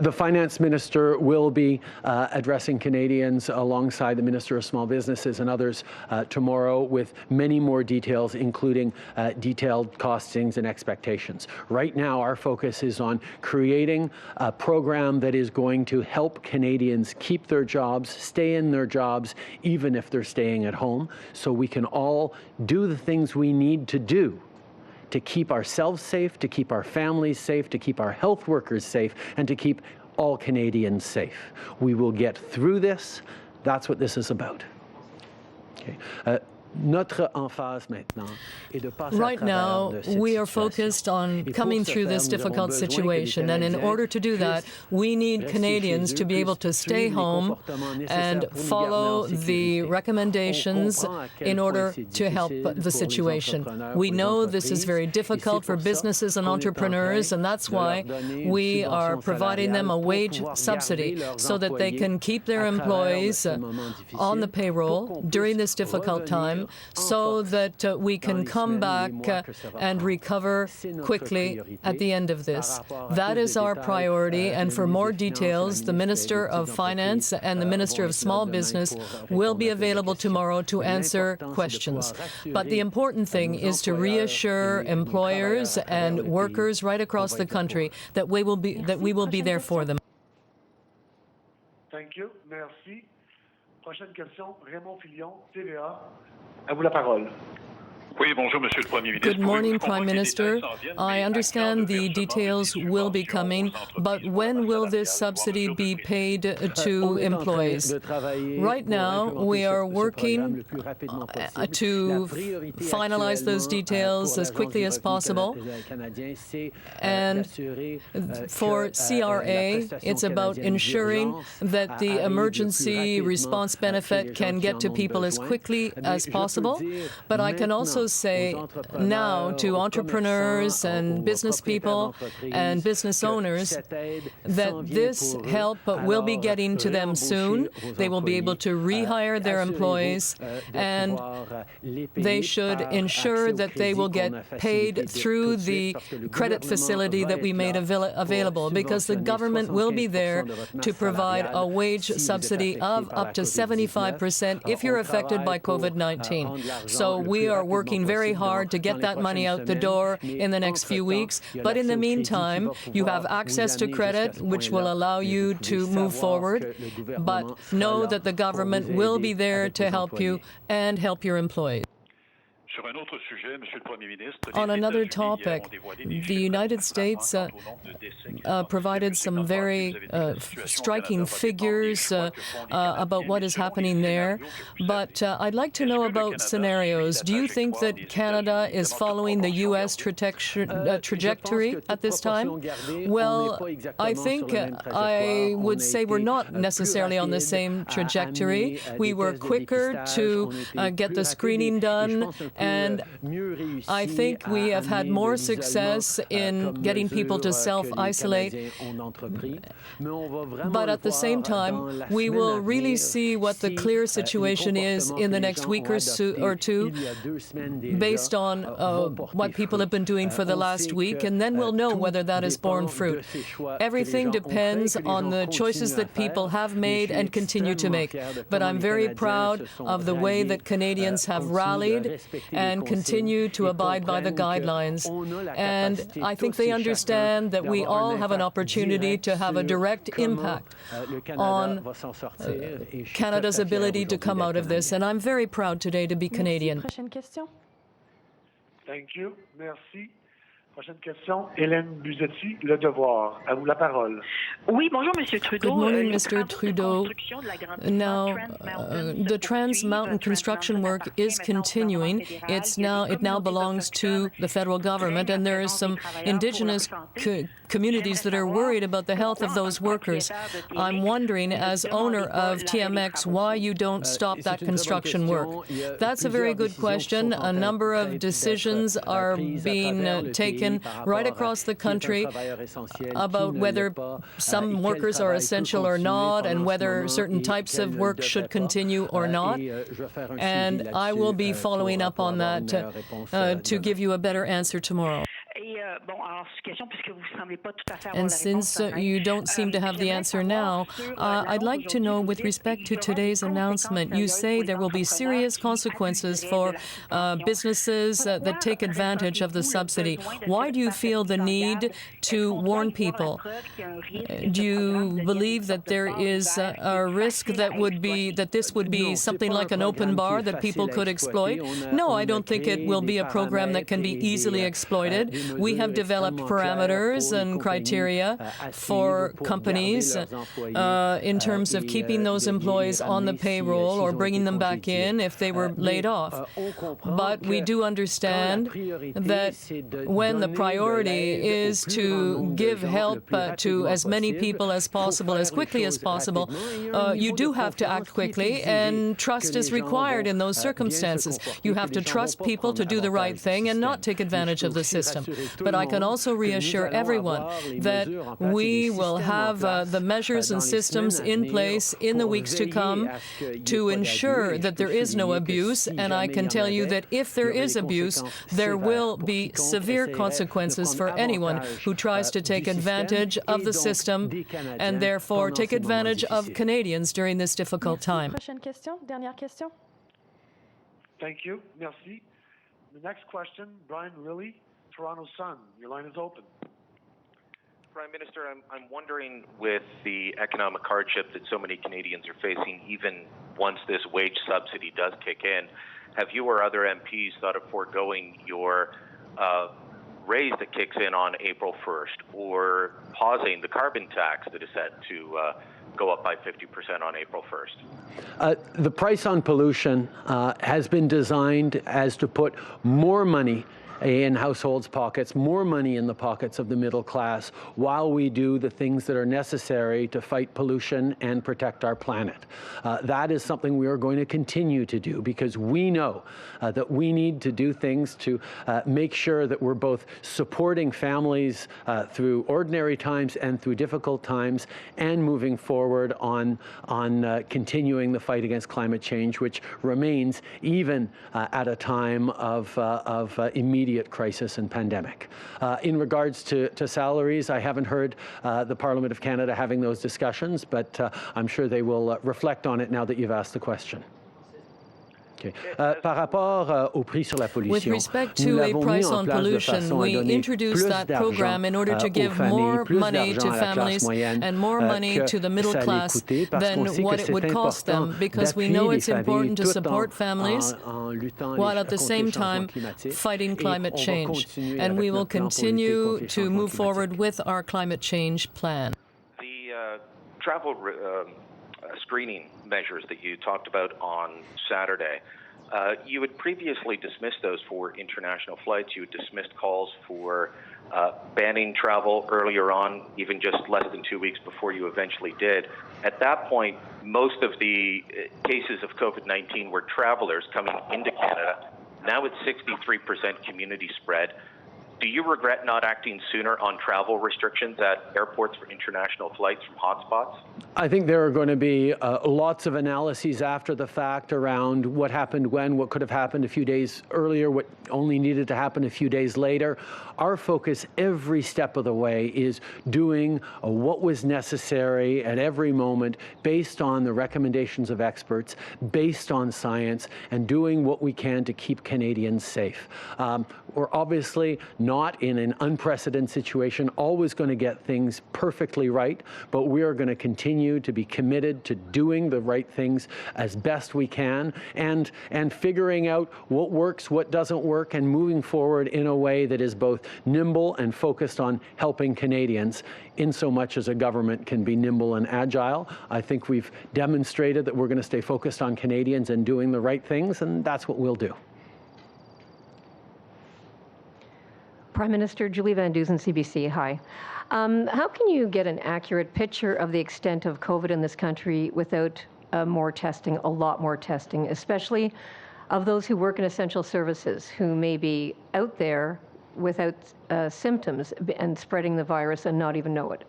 The Finance Minister will be addressing Canadians alongside the Minister of Small Businesses and others tomorrow with many more details, including detailed costings and expectations. Right now, our focus is on creating a program that is going to help Canadians keep their jobs, stay in their jobs, even if they're staying at home, so we can all do the things we need to do to keep ourselves safe, to keep our families safe, to keep our health workers safe, and to keep all Canadians safe. We will get through this. That's what this is about. Okay. Right now, we are focused on coming through this difficult situation, and in order to do that, we need Canadians to be able to stay home and follow the recommendations in order to help the situation. We know this is very difficult for businesses and entrepreneurs, and that's why we are providing them a wage subsidy so that they can keep their employees on the payroll during this difficult time, so that we can come back and recover quickly at the end of this. That is our priority, and for more details, the Minister of Finance and the Minister of Small Business will be available tomorrow to answer questions. But the important thing is to reassure employers and workers right across the country that we will be there for them. Thank you. Merci. Prochaine question, Raymond Filion, TVA. À vous la parole. Good morning, Prime Minister. I understand the details will be coming, but when will this subsidy be paid to employees? Right now, we are working to finalize those details as quickly as possible. And for CRA, it's about ensuring that the emergency response benefit can get to people as quickly as possible. But I can also say now to entrepreneurs and business people and business owners that this help will be getting to them soon. They will be able to rehire their employees, and they should ensure that they will get paid through the credit facility that we made available, because the government will be there to provide a wage subsidy of up to 75% if you're affected by COVID-19. So we are working very hard to get that money out the door in the next few weeks. But in the meantime, you have access to credit, which will allow you to move forward. But know that the government will be there to help you and help your employees. On another topic, the United States provided some very striking figures about what is happening there, but I'd like to know about scenarios. Do you think that Canada is following the U.S. trajectory at this time? Well, I think I would say we're not necessarily on the same trajectory. We were quicker to get the screening done, and I think we have had more success in getting people to self-isolate. But at the same time, we will really see what the clear situation is in the next week or two, based on what people have been doing for the last week, and then we'll know whether that has borne fruit. Everything depends on the choices that people have made and continue to make. But I'm very proud of the way that Canadians have rallied and continue to abide by the guidelines. And I think they understand that we all have an opportunity to have a direct impact on Canada's ability to come out of this. And I'm very proud today to be Canadian. Thank you. Merci. Prochaine question, Hélène Buzetti, Le Devoir. À vous la parole. Oui, bonjour, Monsieur Trudeau. Good morning, Mr. Trudeau. Now, the Trans Mountain construction work is continuing. It now belongs to the federal government, and there are some Indigenous communities that are worried about the health of those workers. I'm wondering, as owner of TMX, why you don't stop that construction work. That's a very good question. A number of decisions are being taken right across the country about whether some workers are essential or not, and whether certain types of work should continue or not. And I will be following up on that to give you a better answer tomorrow. And since you don't seem to have the answer now, I'd like to know, with respect to today's announcement, you say there will be serious consequences for businesses that take advantage of the subsidy. Why do you feel the need to warn people? Do you believe that there is a risk that this would be something like an open bar that people could exploit? No, I don't think it will be a program that can be easily exploited. We have developed parameters and criteria for companies in terms of keeping those employees on the payroll or bringing them back in if they were laid off. But we do understand that when the priority is to give help to as many people as possible, as quickly as possible, you do have to act quickly, and trust is required in those circumstances. You have to trust people to do the right thing and not take advantage of the system. But I can also reassure everyone that we will have the measures and systems in place in the weeks to come to ensure that there is no abuse. And I can tell you that if there is abuse, there will be severe consequences for anyone who tries to take advantage of the system and therefore take advantage of Canadians during this difficult time. Thank you. Merci. The next question, Brian Riley, Toronto Sun. Your line is open. Prime Minister, I'm wondering, with the economic hardship that so many Canadians are facing, even once this wage subsidy does kick in, have you or other MPs thought of foregoing your raise that kicks in on April 1st, or pausing the carbon tax that is set to go up by 50% on April 1st? The price on pollution has been designed as to put more money in households' pockets, more money in the pockets of the middle class, while we do the things that are necessary to fight pollution and protect our planet. That is something we are going to continue to do, because we know that we need to do things to make sure that we're both supporting families through ordinary times and through difficult times, and moving forward on continuing the fight against climate change, which remains even at a time of immediate crisis and pandemic. In regards to salaries, I haven't heard the Parliament of Canada having those discussions, but I'm sure they will reflect on it now that you've asked the question. With respect to a price on pollution, we introduced that program in order to give more money to families and more money to the middle class than what it would cost them, because we know it's important to support families while at the same time fighting climate change. And we will continue to move forward with our climate change plan. The travel screening measures that you talked about on Saturday, you had previously dismissed those for international flights. You had dismissed calls for banning travel earlier on, even just less than 2 weeks before you eventually did. At that point, most of the cases of COVID-19 were travelers coming into Canada. Now it's 63% community spread. Do you regret not acting sooner on travel restrictions at airports for international flights from hotspots? I think there are going to be lots of analyses after the fact around what happened when, what could have happened a few days earlier, what only needed to happen a few days later. Our focus every step of the way is doing what was necessary at every moment based on the recommendations of experts, based on science, and doing what we can to keep Canadians safe. We're obviously not in an unprecedented situation, always going to get things perfectly right, but we are going to continue to be committed to doing the right things as best we can and figuring out what works, what doesn't work, and moving forward in a way that is both nimble and focused on helping Canadians in so much as a government can be nimble and agile. I think we've demonstrated that we're going to stay focused on Canadians and doing the right things, and that's what we'll do. Prime Minister Julie Van Dusen, CBC, hi. How can you get an accurate picture of the extent of COVID in this country without more testing, a lot more testing, especially of those who work in essential services who may be out there without symptoms and spreading the virus and not even know it?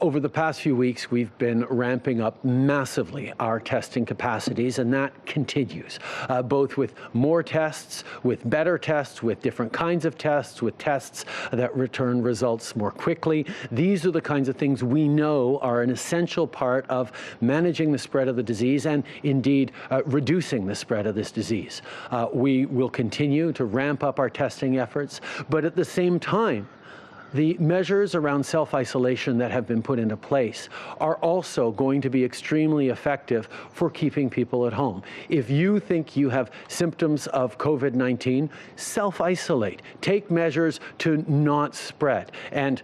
Over the past few weeks, we've been ramping up massively our testing capacities, and that continues, both with more tests, with better tests, with different kinds of tests, with tests that return results more quickly. These are the kinds of things we know are an essential part of managing the spread of the disease and indeed reducing the spread of this disease. We will continue to ramp up our testing efforts, but at the same time, the measures around self-isolation that have been put into place are also going to be extremely effective for keeping people at home. If you think you have symptoms of COVID-19, self-isolate. Take measures to not spread. And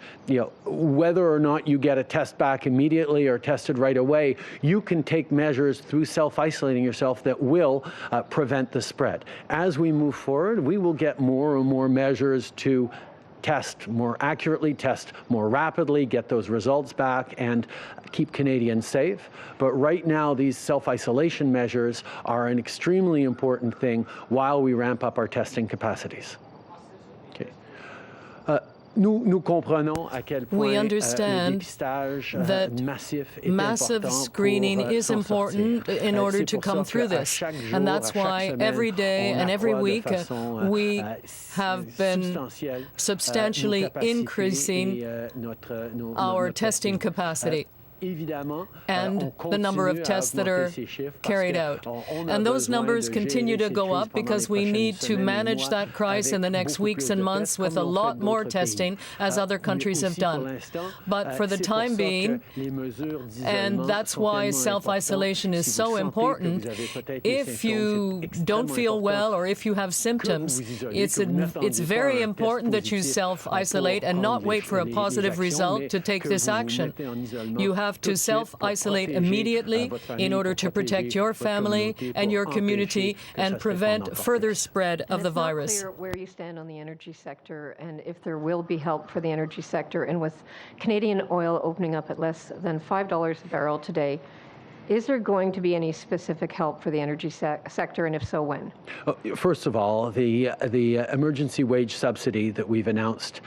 whether or not you get a test back immediately or tested right away, you can take measures through self-isolating yourself that will prevent the spread. As we move forward, we will get more and more measures to test more accurately, test more rapidly, get those results back, and keep Canadians safe. But right now, these self-isolation measures are an extremely important thing while we ramp up our testing capacities. Okay. We understand that massive screening is important in order to come through this. And that's why every day and every week we have been substantially increasing our testing capacity and the number of tests that are carried out. And those numbers continue to go up because we need to manage that crisis in the next weeks and months with a lot more testing, as other countries have done. But for the time being, and that's why self-isolation is so important, if you don't feel well or if you have symptoms, it's very important that you self-isolate and not wait for a positive result to take this action. You have to self-isolate immediately in order to protect your family and your community and prevent further spread of the virus. It's not clear where you stand on the energy sector and if there will be help for the energy sector. And with Canadian oil opening up at less than $5 a barrel today, is there going to be any specific help for the energy sector, and if so, when? First of all, the emergency wage subsidy that we've announced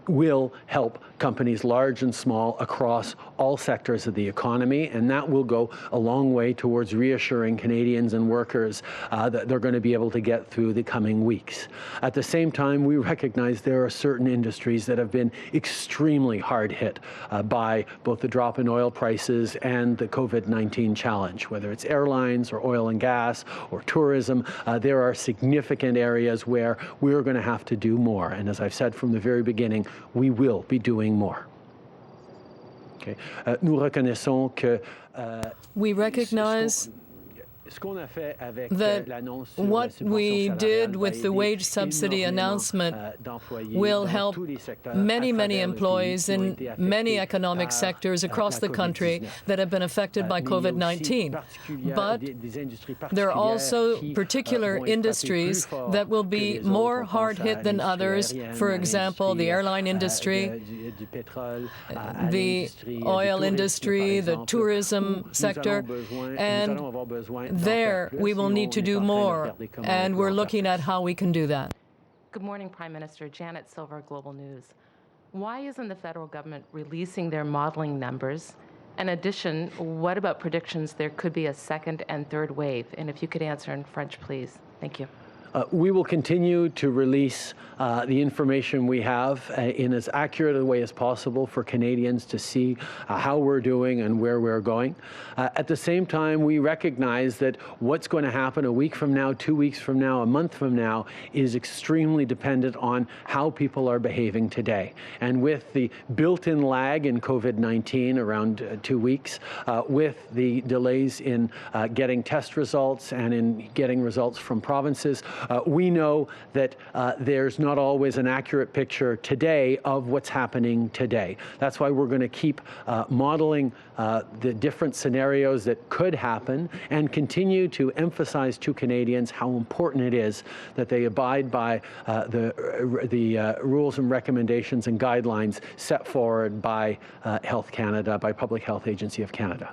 will help companies large and small across all sectors of the economy, and that will go a long way towards reassuring Canadians and workers that they're going to be able to get through the coming weeks. At the same time, we recognize there are certain industries that have been extremely hard hit by both the drop in oil prices and the COVID-19 challenge, whether it's airlines or oil and gas or tourism. There are significant areas where we're going to have to do more. And as I've said from the very beginning, we will be doing more. Okay. Nous reconnaissons que we recognize that what we did with the wage subsidy announcement will help many, many employees in many economic sectors across the country that have been affected by COVID-19. But there are also particular industries that will be more hard hit than others. For example, the airline industry, the oil industry, the tourism sector, and there we will need to do more, and we're looking at how we can do that. Good morning, Prime Minister. Janet Silver, Global News. Why isn't the federal government releasing their modeling numbers? In addition, what about predictions there could be a second and third wave? And if you could answer in French, please. Thank you. We will continue to release the information we have in as accurate a way as possible for Canadians to see how we're doing and where we're going. At the same time, we recognize that what's going to happen a week from now, 2 weeks from now, a month from now is extremely dependent on how people are behaving today. And with the built-in lag in COVID-19 around 2 weeks, with the delays in getting test results and in getting results from provinces, we know that there's not always an accurate picture today of what's happening today. That's why we're going to keep modeling the different scenarios that could happen and continue to emphasize to Canadians how important it is that they abide by the rules and recommendations and guidelines set forward by Health Canada, by Public Health Agency of Canada.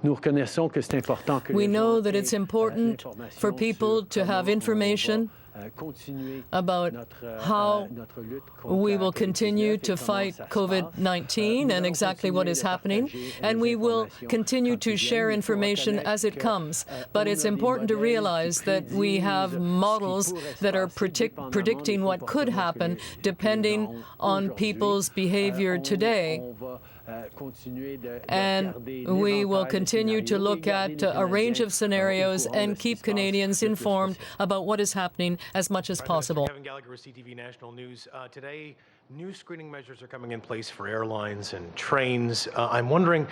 We know that it's important for people to have information about how we will continue to fight COVID-19 and exactly what is happening, and we will continue to share information as it comes. But it's important to realize that we have models that are predicting what could happen depending on people's behavior today. And we will continue to look at a range of scenarios and keep Canadians informed about what is happening as much as possible. Kevin Gallagher, CTV National News. Today, new screening measures are coming in place for airlines and trains. I'm wondering,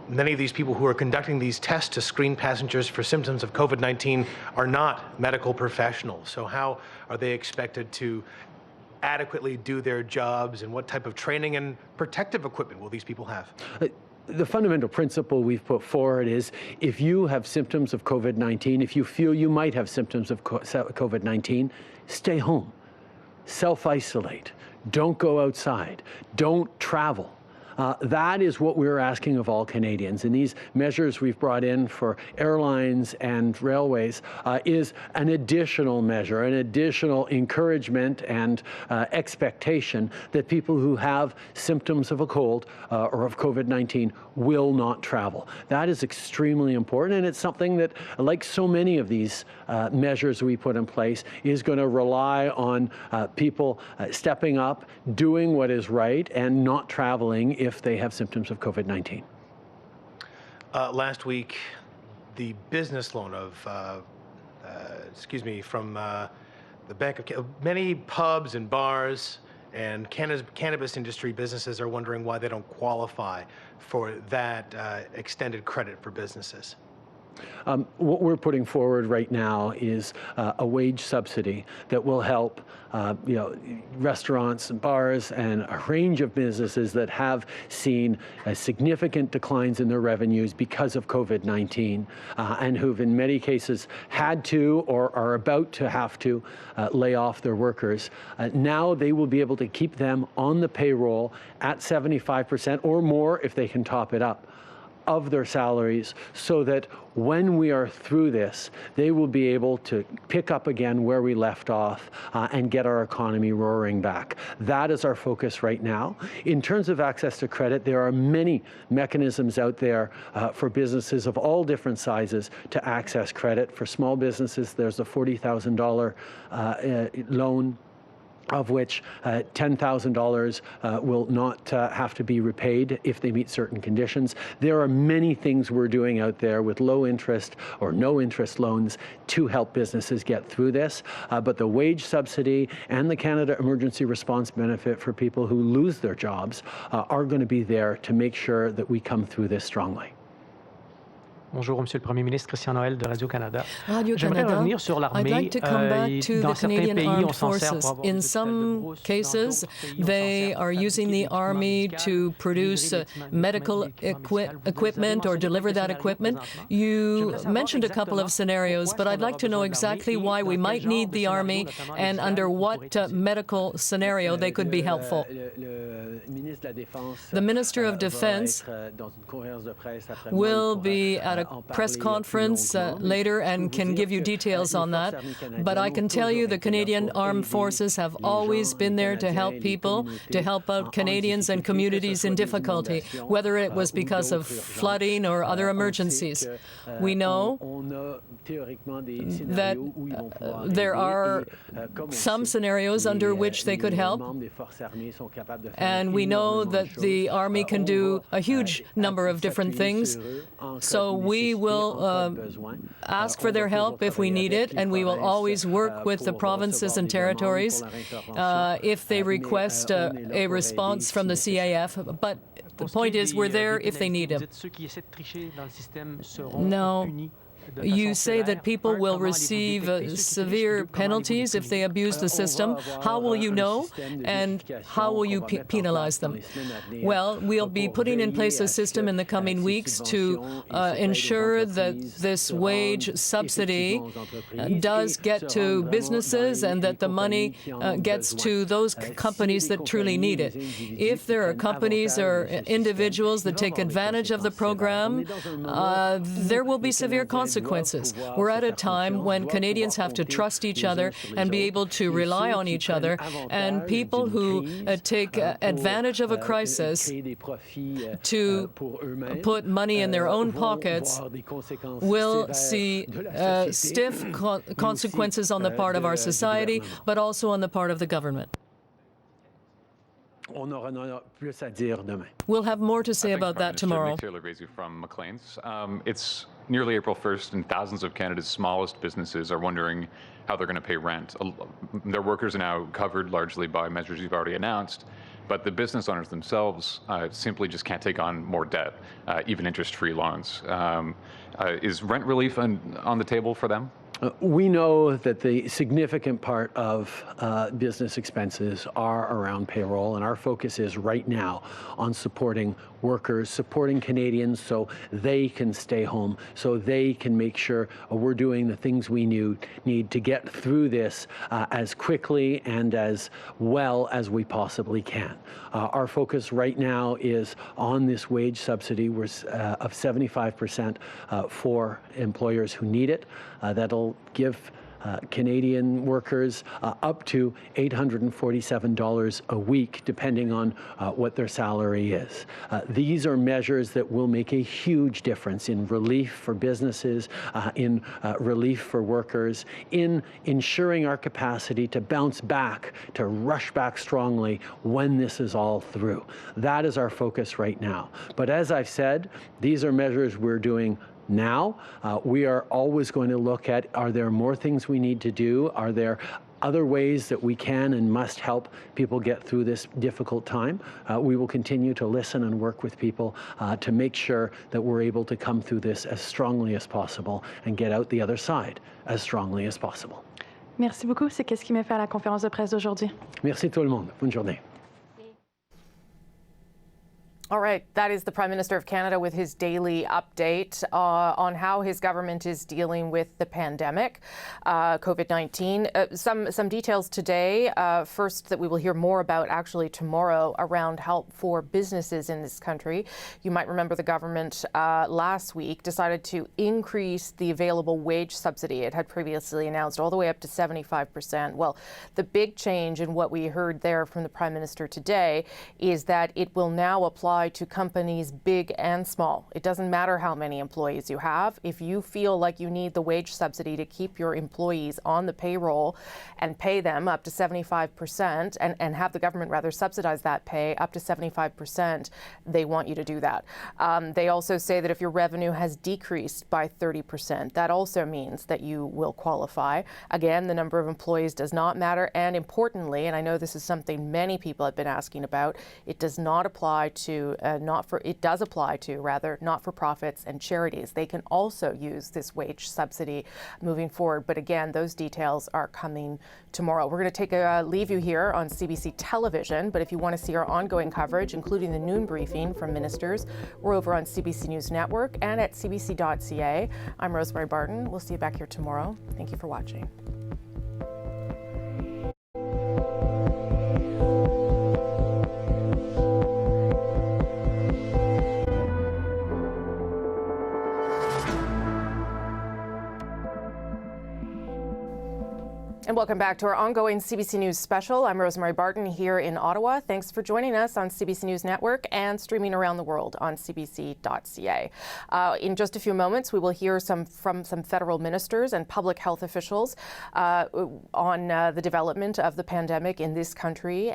many of these people who are conducting these tests to screen passengers for symptoms of COVID-19 are not medical professionals. So how are they expected to adequately do their jobs, and what type of training and protective equipment will these people have? The fundamental principle we've put forward is if you have symptoms of COVID-19, if you feel you might have symptoms of COVID-19, stay home, self-isolate, don't go outside, don't travel. That is what we're asking of all Canadians. And these measures we've brought in for airlines and railways is an additional measure, an additional encouragement and expectation that people who have symptoms of a cold or of COVID-19 will not travel. That is extremely important, and it's something that, like so many of these measures we put in place, is going to rely on people stepping up, doing what is right, and not traveling if they have symptoms of COVID-19. Last week, the business loan of, from the Bank of many pubs and bars and cannabis industry businesses are wondering why they don't qualify for that extended credit for businesses. What we're putting forward right now is a wage subsidy that will help restaurants and bars and a range of businesses that have seen significant declines in their revenues because of COVID-19 and who've in many cases had to or are about to have to lay off their workers. Now they will be able to keep them on the payroll at 75% or more if they can top it up of their salaries so that when we are through this, they will be able to pick up again where we left off and get our economy roaring back. That is our focus right now. In terms of access to credit, there are many mechanisms out there for businesses of all different sizes to access credit. For small businesses, there's a $40,000 loan, of which $10,000 will not have to be repaid if they meet certain conditions. There are many things we're doing out there with low interest or no interest loans to help businesses get through this. But the wage subsidy and the Canada Emergency Response Benefit for people who lose their jobs are going to be there to make sure that we come through this strongly. Bonjour, Monsieur le Premier ministre, Christian Noël de Radio-Canada. Radio-Canada. I'd like to come back to the Canadian Armed Forces. In some cases, they are using the Army to produce medical equipment or deliver that equipment. You mentioned a couple of scenarios, but I'd like to know exactly why we might need the Army and under what medical scenario they could be helpful. The Minister of Defense will be at a press conference later and can give you details on that. But I can tell you the Canadian Armed Forces have always been there to help people, to help out Canadians and communities in difficulty, whether it was because of flooding or other emergencies. We know that there are some scenarios under which they could help, and we know that the Army can do a huge number of different things. So we will ask for their help if we need it, and we will always work with the provinces and territories if they request a response from the CAF. But the point is, we're there if they need it. Now, you say that people will receive severe penalties if they abuse the system. How will you know, and how will you penalize them? Well, we'll be putting in place a system in the coming weeks to ensure that this wage subsidy does get to businesses and that the money gets to those companies that truly need it. If there are companies or individuals that take advantage of the program, there will be severe consequences. We're at a time when Canadians have to trust each other and be able to rely on each other, and people who take advantage of a crisis to put money in their own pockets will see stiff consequences on the part of our society, but also on the part of the government. We'll have more to say about that tomorrow. Taylor Gracie from Maclean's. It's nearly April 1st, and thousands of Canada's smallest businesses are wondering how they're going to pay rent. Their workers are now covered largely by measures you've already announced, but the business owners themselves simply just can't take on more debt, even interest-free loans. Is rent relief on the table for them? We know that the significant part of business expenses are around payroll, and our focus is right now on supporting workers, supporting Canadians so they can stay home, so they can make sure we're doing the things we need to get through this as quickly and as well as we possibly can. Our focus right now is on this wage subsidy of 75% for employers who need it. That'll give Canadian workers up to $847 a week, depending on what their salary is. These are measures that will make a huge difference in relief for businesses, in relief for workers, in ensuring our capacity to bounce back, to rush back strongly when this is all through. That is our focus right now. But as I've said, these are measures we're doing now. We are always going to look at, are there more things we need to do? Are there other ways that we can and must help people get through this difficult time? We will continue to listen and work with people to make sure that we're able to come through this as strongly as possible and get out the other side as strongly as possible. Merci beaucoup. C'est qu'est-ce qui met fait à la conférence de presse d'aujourd'hui. Merci tout le monde. Bonne journée. All right, that is the Prime Minister of Canada with his daily update on how his government is dealing with the pandemic, COVID-19. Some details today. First, that we will hear more about actually tomorrow around help for businesses in this country. You might remember the government last week decided to increase the available wage subsidy. It had previously announced all the way up to 75%. Well, the big change in what we heard there from the Prime Minister today is that it will now apply to companies big and small. It doesn't matter how many employees you have. If you feel like you need the wage subsidy to keep your employees on the payroll and pay them up to 75% and have the government rather subsidize that pay up to 75%, they want you to do that. They also say that if your revenue has decreased by 30%, that also means that you will qualify. Again, the number of employees does not matter. And importantly, and I know this is something many people have been asking about, it does not apply to not-for-profits and charities. They can also use this wage subsidy moving forward. But again, those details are coming tomorrow. We're going to leave you here on CBC Television. But if you want to see our ongoing coverage, including the noon briefing from ministers, we're over on CBC News Network and at CBC.ca. I'm Rosemary Barton. We'll see you back here tomorrow. Thank you for watching. And welcome back to our ongoing CBC News special. I'm Rosemary Barton here in Ottawa. Thanks for joining us on CBC News Network and streaming around the world on CBC.ca. In just a few moments, we will hear from some federal ministers and public health officials on the development of the pandemic in this country.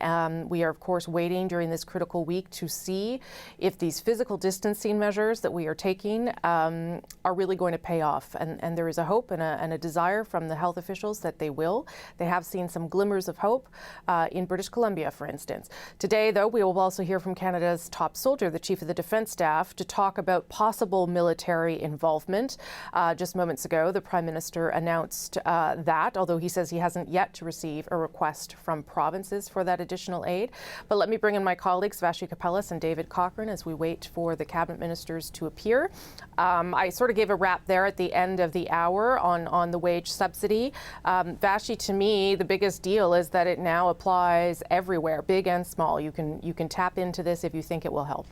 We are, of course, waiting during this critical week to see if these physical distancing measures that we are taking are really going to pay off. And there is a hope and a desire from the health officials that they will. They have seen some glimmers of hope in British Columbia, for instance. Today, though, we will also hear from Canada's top soldier, the Chief of the Defence Staff, to talk about possible military involvement. Just moments ago, the Prime Minister announced that, although he says he hasn't yet to receive a request from provinces for that additional aid. But let me bring in my colleagues, Vashi Kapelis and David Cochrane, as we wait for the Cabinet Ministers to appear. I sort of gave a wrap there at the end of the hour on the wage subsidy. Vashi, to me, the biggest deal is that it now applies everywhere, big and small. You can tap into this if you think it will help.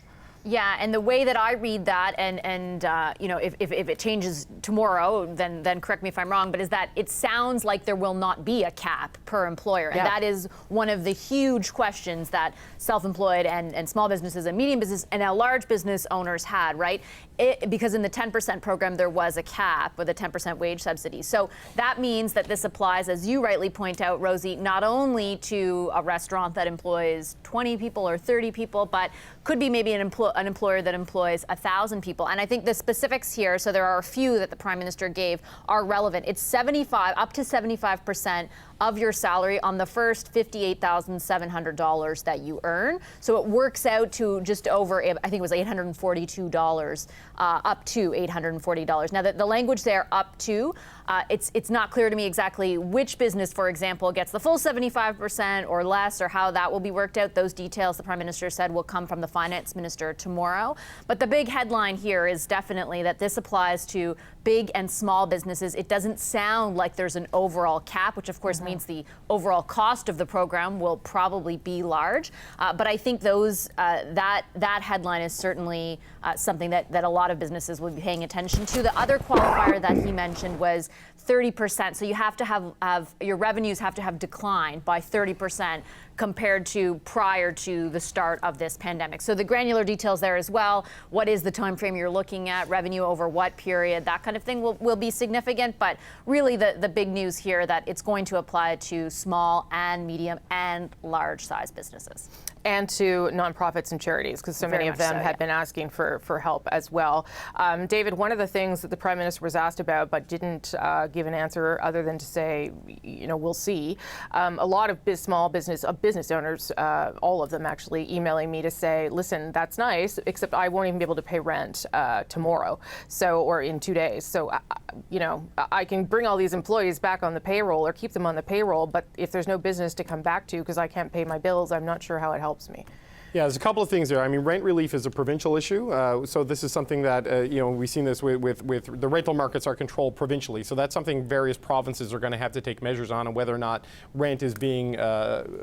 Yeah, and the way that I read that, and you know, if it changes tomorrow, then correct me if I'm wrong, but is that it sounds like there will not be a cap per employer. And that is one of the huge questions that self-employed and small businesses and medium business and now large business owners had, right? Because in the 10% program, there was a cap with a 10% wage subsidy. So that means that this applies, as you rightly point out, Rosie, not only to a restaurant that employs 20 people or 30 people, but could be maybe an employer that employs 1,000 people. And I think the specifics here, so there are a few that the Prime Minister gave, are relevant. It's up to 75% of your salary on the first $58,700 that you earn. So it works out to just over, I think it was $842, up to $840. Now, the language there, up to, it's not clear to me exactly which business, for example, gets the full 75% or less, or how that will be worked out. Those details, the Prime Minister said, will come from the Finance Minister tomorrow. But the big headline here is definitely that this applies to big and small businesses. It doesn't sound like there's an overall cap, which of course means the overall cost of the program will probably be large. But I think that headline is certainly something that a lot of businesses will be paying attention to. The other qualifier that he mentioned was 30%. So you have to have your revenues have to have declined by 30% compared to prior to the start of this pandemic. So the granular details there as well. What is the time frame you're looking at? Revenue over what period? That kind of thing will be significant. But really the big news here that it's going to apply to small and medium and large size businesses. And to nonprofits and charities, because so many of them had been asking for help as well. David, one of the things that the Prime Minister was asked about but didn't give an answer other than to say, we'll see. A lot of small business owners, all of them actually, emailing me to say, listen, that's nice, except I won't even be able to pay rent tomorrow, or in 2 days. So, I can bring all these employees back on the payroll or keep them on the payroll, but if there's no business to come back to because I can't pay my bills, I'm not sure how it helps me. Yeah, there's a couple of things there. I mean, rent relief is a provincial issue, so this is something that, we've seen this with the rental markets are controlled provincially, so that's something various provinces are going to have to take measures on, and whether or not rent is being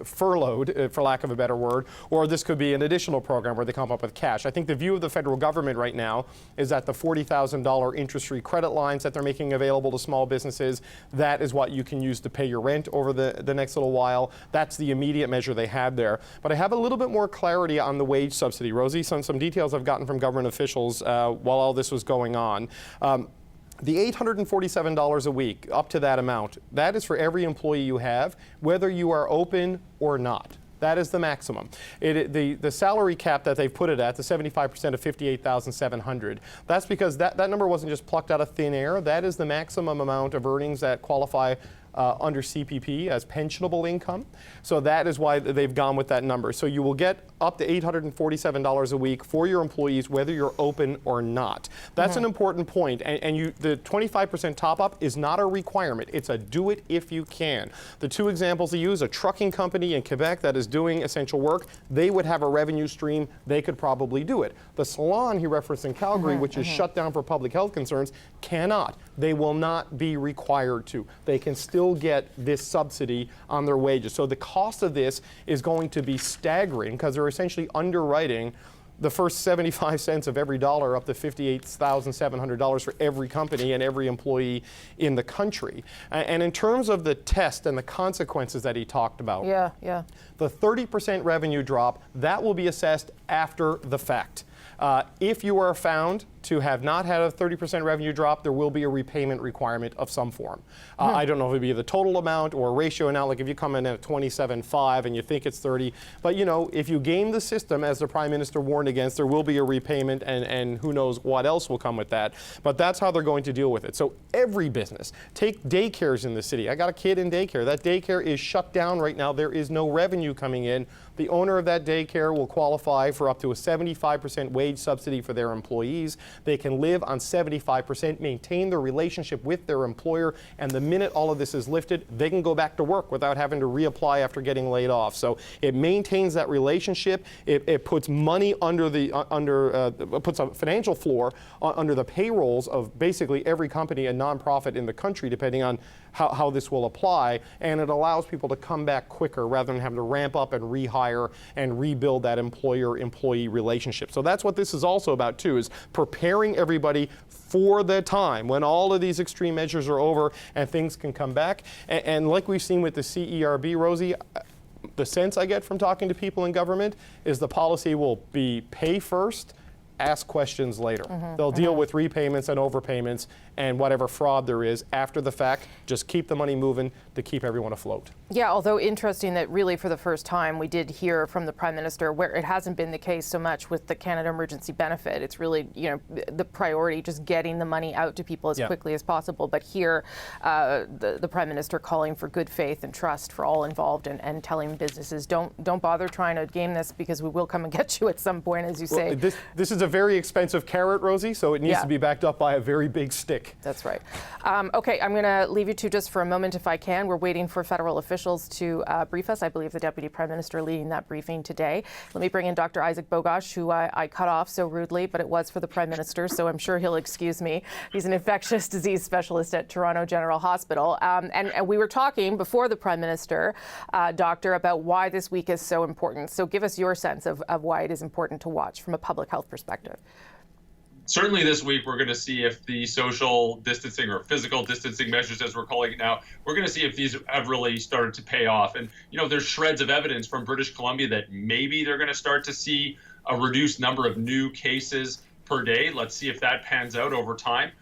furloughed, for lack of a better word, or this could be an additional program where they come up with cash. I think the view of the federal government right now is that the $40,000 interest-free credit lines that they're making available to small businesses, that is what you can use to pay your rent over the next little while. That's the immediate measure they have there. But I have a little bit more clarity on the wage subsidy. Rosie, some details I've gotten from government officials while all this was going on. The $847 a week, up to that amount, that is for every employee you have, whether you are open or not. That is the maximum. The salary cap that they've put it at, the 75% of $58,700, that's because that number wasn't just plucked out of thin air. That is the maximum amount of earnings that qualify under CPP as pensionable income. So that is why they've gone with that number. So you will get up to $847 a week for your employees, whether you're open or not. That's an important point. And the 25% top-up is not a requirement. It's a do it if you can. The two examples they use, a trucking company in Quebec that is doing essential work, they would have a revenue stream. They could probably do it. The salon he referenced in Calgary, which is shut down for public health concerns, cannot. They will not be required to. They can still get this subsidy on their wages. So the cost of this is going to be staggering because they're essentially underwriting the first 75 cents of every dollar up to $58,700 for every company and every employee in the country. And in terms of the test and the consequences that he talked about, the 30% revenue drop, that will be assessed after the fact. If you are found to have not had a 30% revenue drop, there will be a repayment requirement of some form. I don't know if it'd be the total amount or a ratio now, like if you come in at 27.5 and you think it's 30, but if you game the system, as the Prime Minister warned against, there will be a repayment and who knows what else will come with that. But that's how they're going to deal with it. So every business, take daycares in the city. I got a kid in daycare. That daycare is shut down right now. There is no revenue coming in. The owner of that daycare will qualify for up to a 75% wage subsidy for their employees. They can live on 75%, maintain their relationship with their employer, and the minute all of this is lifted, they can go back to work without having to reapply after getting laid off. So it maintains that relationship. It puts money puts a financial floor under the payrolls of basically every company and nonprofit in the country, depending on how this will apply, and it allows people to come back quicker rather than having to ramp up and rehire and rebuild that employer-employee relationship. So that's what this is also about too, is preparing everybody for the time when all of these extreme measures are over and things can come back. And like we've seen with the CERB, Rosie, the sense I get from talking to people in government is the policy will be pay first, ask questions later. They'll deal with repayments and overpayments and whatever fraud there is after the fact. Just keep the money moving to keep everyone afloat. Yeah, although interesting that really for the first time we did hear from the Prime Minister, where it hasn't been the case so much with the Canada Emergency Benefit. It's really, the priority, just getting the money out to people as quickly as possible. But here, the Prime Minister calling for good faith and trust for all involved and telling businesses, don't bother trying to game this because we will come and get you at some point, as you say. This is a very expensive carrot, Rosie, so it needs to be backed up by a very big stick. That's right. Okay, I'm going to leave you two just for a moment if I can. We're waiting for federal officials to brief us. I believe the Deputy Prime Minister leading that briefing today. Let me bring in Dr. Isaac Bogosh, who I cut off so rudely, but it was for the Prime Minister, so I'm sure he'll excuse me. He's an infectious disease specialist at Toronto General Hospital. And we were talking before the Prime Minister, Doctor, about why this week is so important. So give us your sense of why it is important to watch from a public health perspective. Certainly this week, we're going to see if the social distancing or physical distancing measures, as we're calling it now, we're going to see if these have really started to pay off. And, there's shreds of evidence from British Columbia that maybe they're going to start to see a reduced number of new cases per day. Let's see if that pans out over time.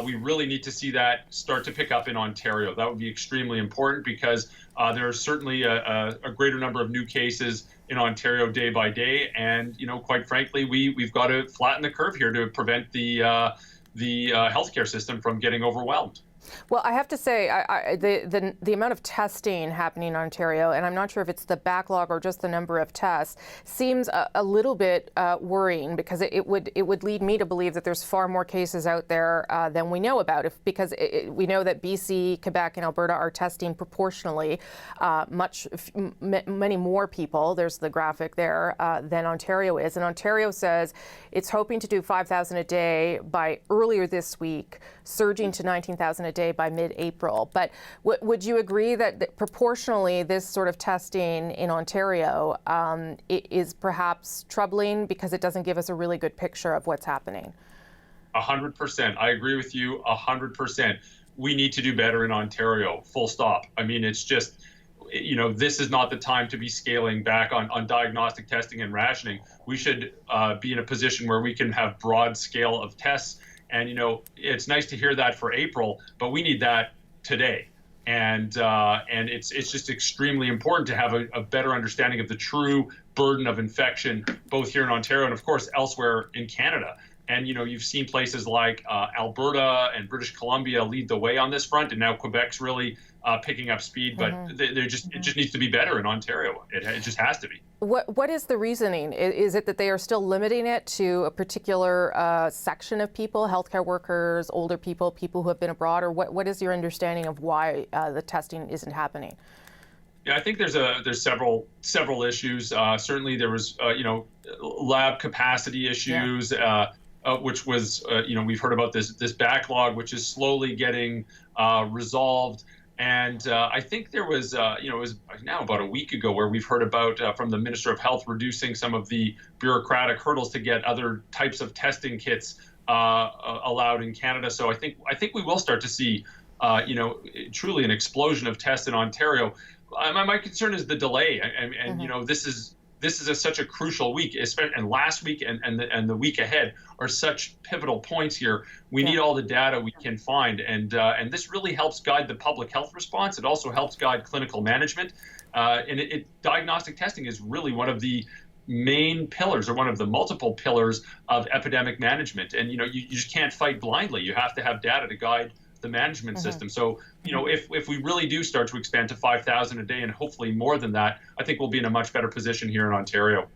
We really need to see that start to pick up in Ontario. That would be extremely important because there's certainly a greater number of new cases in Ontario day by day. And, quite frankly, we've got to flatten the curve here to prevent the healthcare system from getting overwhelmed. Well, I have to say, the amount of testing happening in Ontario, and I'm not sure if it's the backlog or just the number of tests, seems a little bit worrying, because it would lead me to believe that there's far more cases out there than we know about. Because we know that BC, Quebec, and Alberta are testing proportionally many more people. There's the graphic there than Ontario is, and Ontario says it's hoping to do 5,000 a day by earlier this week, surging to 19,000 a day by mid-April. But would you agree that proportionally this sort of testing in Ontario is perhaps troubling, because it doesn't give us a really good picture of what's happening? 100%. I agree with you 100%. We need to do better in Ontario, full stop. I mean, it's just, this is not the time to be scaling back on diagnostic testing and rationing. We should be in a position where we can have broad scale of tests. And, it's nice to hear that for April, but we need that today. And it's just extremely important to have a better understanding of the true burden of infection, both here in Ontario and, of course, elsewhere in Canada. And, you've seen places like Alberta and British Columbia lead the way on this front, and now Quebec's really picking up speed. But it just needs to be better in Ontario. It just has to be. What is the reasoning? Is it that they are still limiting it to a particular section of people, healthcare workers, older people, people who have been abroad, or what is your understanding of why the testing isn't happening? Yeah, I think there's several issues. Certainly, there was lab capacity issues. Which was, we've heard about this backlog, which is slowly getting resolved. And I think there was, it was now about a week ago, where we've heard about from the Minister of Health reducing some of the bureaucratic hurdles to get other types of testing kits allowed in Canada. So I think we will start to see, truly an explosion of tests in Ontario. My concern is the delay, and this is such a crucial week, and last week and the week ahead are such pivotal points here. We need all the data we can find, and this really helps guide the public health response. It also helps guide clinical management, and diagnostic testing is really one of the main pillars, or one of the multiple pillars of epidemic management. And you just can't fight blindly. You have to have data to guide the management system. So, if we really do start to expand to 5,000 a day, and hopefully more than that, I think we'll be in a much better position here in Ontario.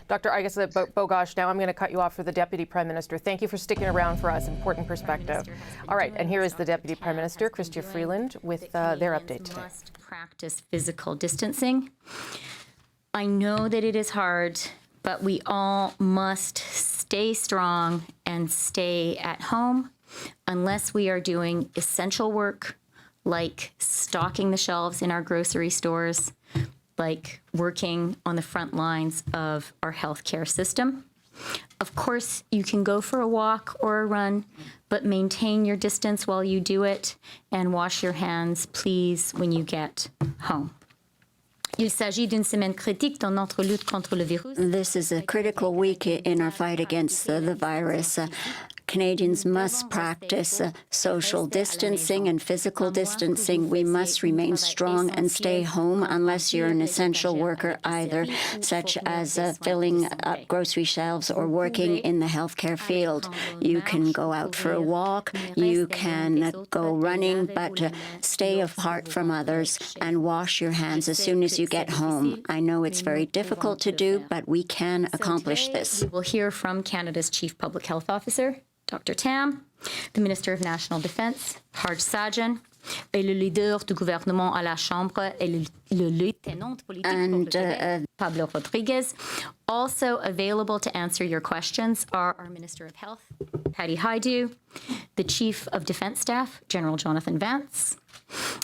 Dr. Bogosh, now I'm going to cut you off for the Deputy Prime Minister. Thank you for sticking around for us. Important perspective. All right, and here is the Deputy Prime Minister, Chrystia Freeland, with their update today. Must practice physical distancing. I know that it is hard, but we all must stay strong and stay at home unless we are doing essential work, like stocking the shelves in our grocery stores, like working on the front lines of our healthcare system. Of course, you can go for a walk or a run, but maintain your distance while you do it, and wash your hands, please, when you get home. This is a critical week in our fight against the virus. Canadians must practice social distancing and physical distancing. We must remain strong and stay home unless you're an essential worker either, such as filling up grocery shelves or working in the healthcare field. You can go out for a walk, you can go running, but stay apart from others and wash your hands as soon as you get home. I know it's very difficult to do, but we can accomplish this. We'll hear from Canada's Chief Public Health Officer, Dr. Tam, the Minister of National Defence, Harj Sajjan, et le leader du gouvernement à la Chambre et le lieutenant politique Pablo Rodriguez. Also available to answer your questions are our Minister of Health, Patty Hajdu, the Chief of Defence Staff, General Jonathan Vance,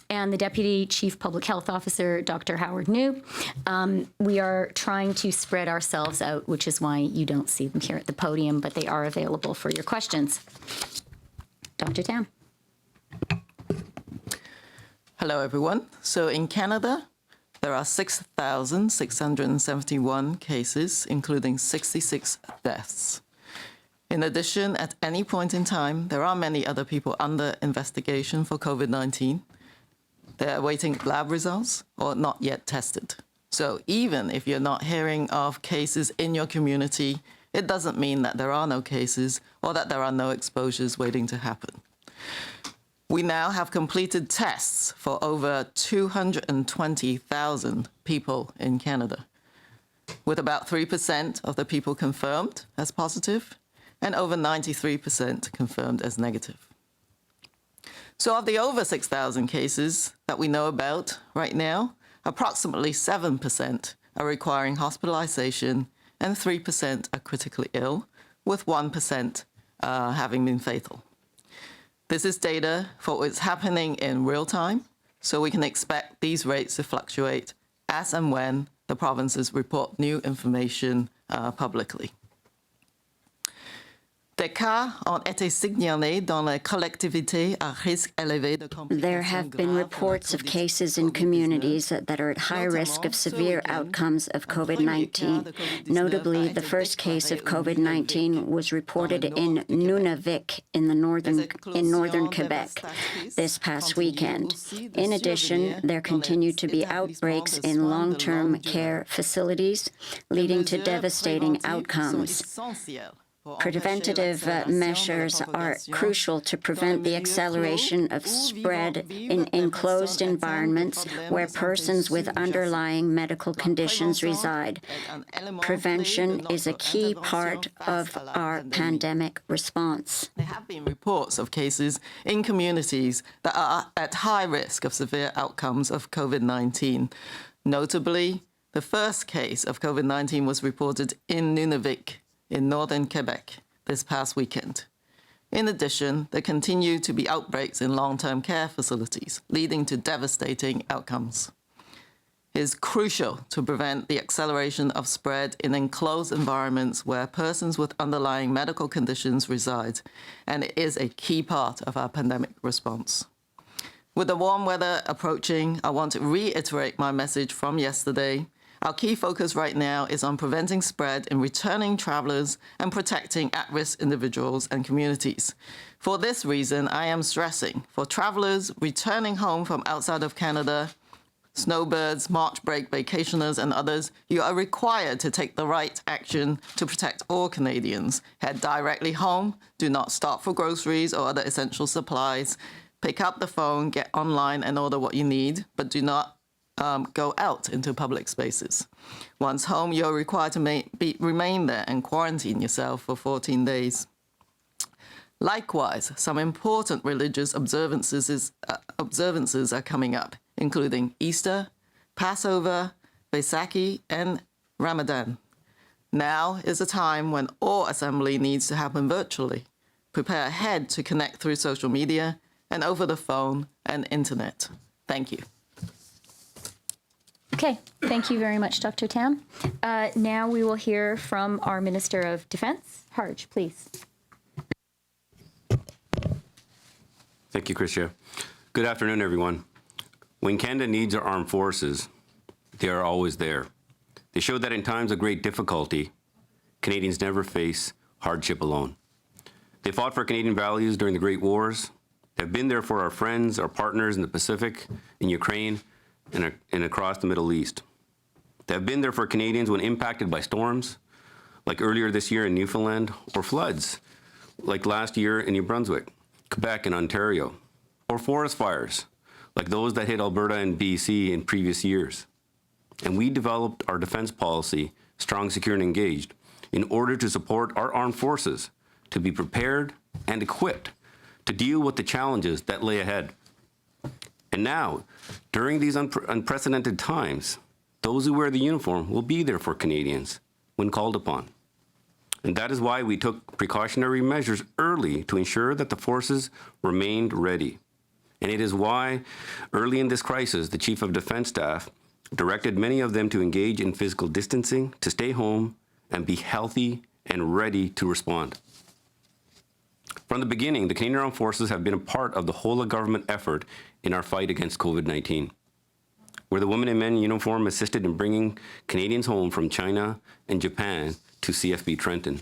and the Deputy Chief Public Health Officer, Dr. Howard New. We are trying to spread ourselves out, which is why you don't see them here at the podium, but they are available for your questions. Dr. Tam. Hello, everyone. So in Canada, there are 6,671 cases, including 66 deaths. In addition, at any point in time, there are many other people under investigation for COVID-19. They're awaiting lab results or not yet tested. So even if you're not hearing of cases in your community, it doesn't mean that there are no cases or that there are no exposures waiting to happen. We now have completed tests for over 220,000 people in Canada, with about 3% of the people confirmed as positive and over 93% confirmed as negative. So of the over 6,000 cases that we know about right now, approximately 7% are requiring hospitalization and 3% are critically ill, with 1% having been fatal. This is data for what's happening in real time, so we can expect these rates to fluctuate as and when the provinces report new information publicly. Des cas ont été signalés dans les collectivités à risque élevé de complications. There have been reports of cases in communities that are at high risk of severe outcomes of COVID-19. Notably, the first case of COVID-19 was reported in Nunavik in northern Quebec this past weekend. In addition, there continue to be outbreaks in long-term care facilities, leading to devastating outcomes. Preventative measures are crucial to prevent the acceleration of spread in enclosed environments where persons with underlying medical conditions reside. Prevention is a key part of our pandemic response. There have been reports of cases in communities that are at high risk of severe outcomes of COVID-19. Notably, the first case of COVID-19 was reported in Nunavik, in northern Quebec this past weekend. In addition, there continue to be outbreaks in long-term care facilities, leading to devastating outcomes. It is crucial to prevent the acceleration of spread in enclosed environments where persons with underlying medical conditions reside, and it is a key part of our pandemic response. With the warm weather approaching, I want to reiterate my message from yesterday. Our key focus right now is on preventing spread in returning travelers and protecting at-risk individuals and communities. For this reason, I am stressing for travelers returning home from outside of Canada, snowbirds, March break vacationers, and others, you are required to take the right action to protect all Canadians. Head directly home, do not stop for groceries or other essential supplies. Pick up the phone, get online and order what you need, but do not go out into public spaces. Once home, you're required to remain there and quarantine yourself for 14 days. Likewise, some important religious observances are coming up, including Easter, Passover, Baisakhi, and Ramadan. Now is a time when all assembly needs to happen virtually. Prepare ahead to connect through social media and over the phone and internet. Thank you. Okay, thank you very much, Dr. Tam. Now we will hear from our Minister of Defence. Harj, please. Thank you, Christia. Good afternoon, everyone. When Canada needs our armed forces, they are always there. They show that in times of great difficulty, Canadians never face hardship alone. They fought for Canadian values during the Great Wars. They've been there for our friends, our partners in the Pacific, in Ukraine, and across the Middle East. They have been there for Canadians when impacted by storms, like earlier this year in Newfoundland, or floods, like last year in New Brunswick, Quebec, and Ontario, or forest fires, like those that hit Alberta and BC in previous years. And we developed our defense policy, Strong, Secure, and Engaged, in order to support our armed forces to be prepared and equipped to deal with the challenges that lay ahead. And now, during these unprecedented times, those who wear the uniform will be there for Canadians when called upon. And that is why we took precautionary measures early to ensure that the forces remained ready. And it is why, early in this crisis, the Chief of Defence Staff directed many of them to engage in physical distancing, to stay home, and be healthy and ready to respond. From the beginning, the Canadian Armed Forces have been a part of the whole-of-government effort in our fight against COVID-19, where the women and men in uniform assisted in bringing Canadians home from China and Japan to CFB Trenton.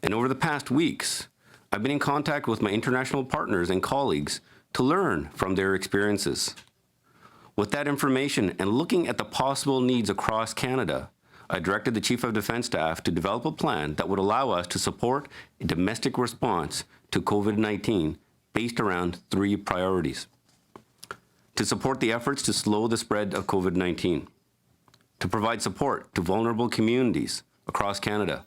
And over the past weeks, I've been in contact with my international partners and colleagues to learn from their experiences. With that information and looking at the possible needs across Canada, I directed the Chief of Defence Staff to develop a plan that would allow us to support a domestic response to COVID-19 based around 3 priorities. To support the efforts to slow the spread of COVID-19, to provide support to vulnerable communities across Canada,